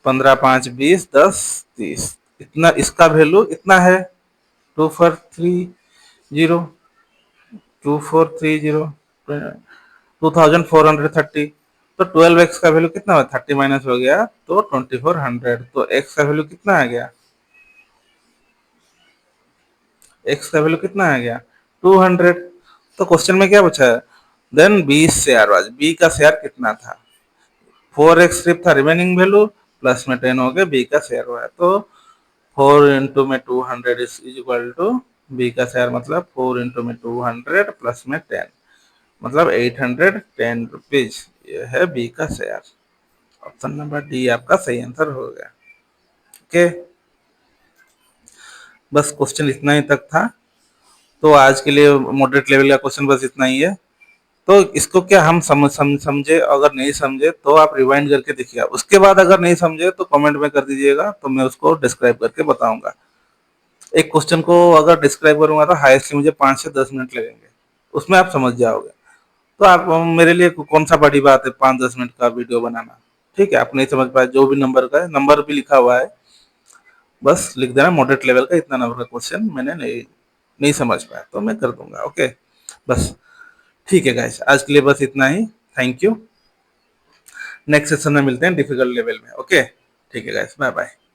15, 5, 20, 10, 30, इतना इसका वैल्यू इतना है 2430, 2430, 2430। तो 12x का वैल्यू कितना हुआ 30 माइनस हो गया तो 2400। तो x का वैल्यू कितना आ गया, x का वैल्यू कितना आ गया 200। तो क्वेश्चन में क्या पूछा है, then B share was, B का शेयर कितना था, 4x सिर्फ था रिमेनिंग वैल्यू, प्लस में 10 हो गया बी का शेयर हुआ है। तो 4 इंटू में 200 इज इक्वल टू बी का शेयर, मतलब 4 इंटू में 200 प्लस में 10, मतलब 810 रुपीज। ये है बी का शेयर। ऑप्शन नंबर डी आपका सही आंसर हो गया। ओके, बस क्वेश्चन इतना ही तक था। तो आज के लिए मॉडरेट लेवल का क्वेश्चन बस इतना ही है। तो इसको क्या हम समझे, अगर नहीं समझे तो आप रिवाइंड करके देखिए। उसके बाद अगर नहीं समझे तो कमेंट में कर दीजिएगा, तो मैं उसको डिस्क्राइब करके बताऊंगा। एक क्वेश्चन को अगर डिस्क्राइब करूंगा तो हाईएस्टली मुझे 5 से 10 मिनट लगेंगे, उसमें आप समझ जाओगे। तो आप मेरे लिए कौन सा बड़ी बात है 5-10 मिनट का वीडियो बनाना। ठीक है, आप नहीं समझ पाए, जो भी नंबर का है, नंबर भी लिखा हुआ है, बस लिख देना मॉडरेट लेवल का इतना नंबर का क्वेश्चन मैंने नहीं समझ पाया तो मैं कर दूंगा। ओके, बस ठीक है गाइस, आज के लिए बस इतना ही। Thank you. नेक्स्ट सेशन में मिलते हैं डिफिकल्ट लेवल में। ओके, ठीक है गाइस, बाय बाय।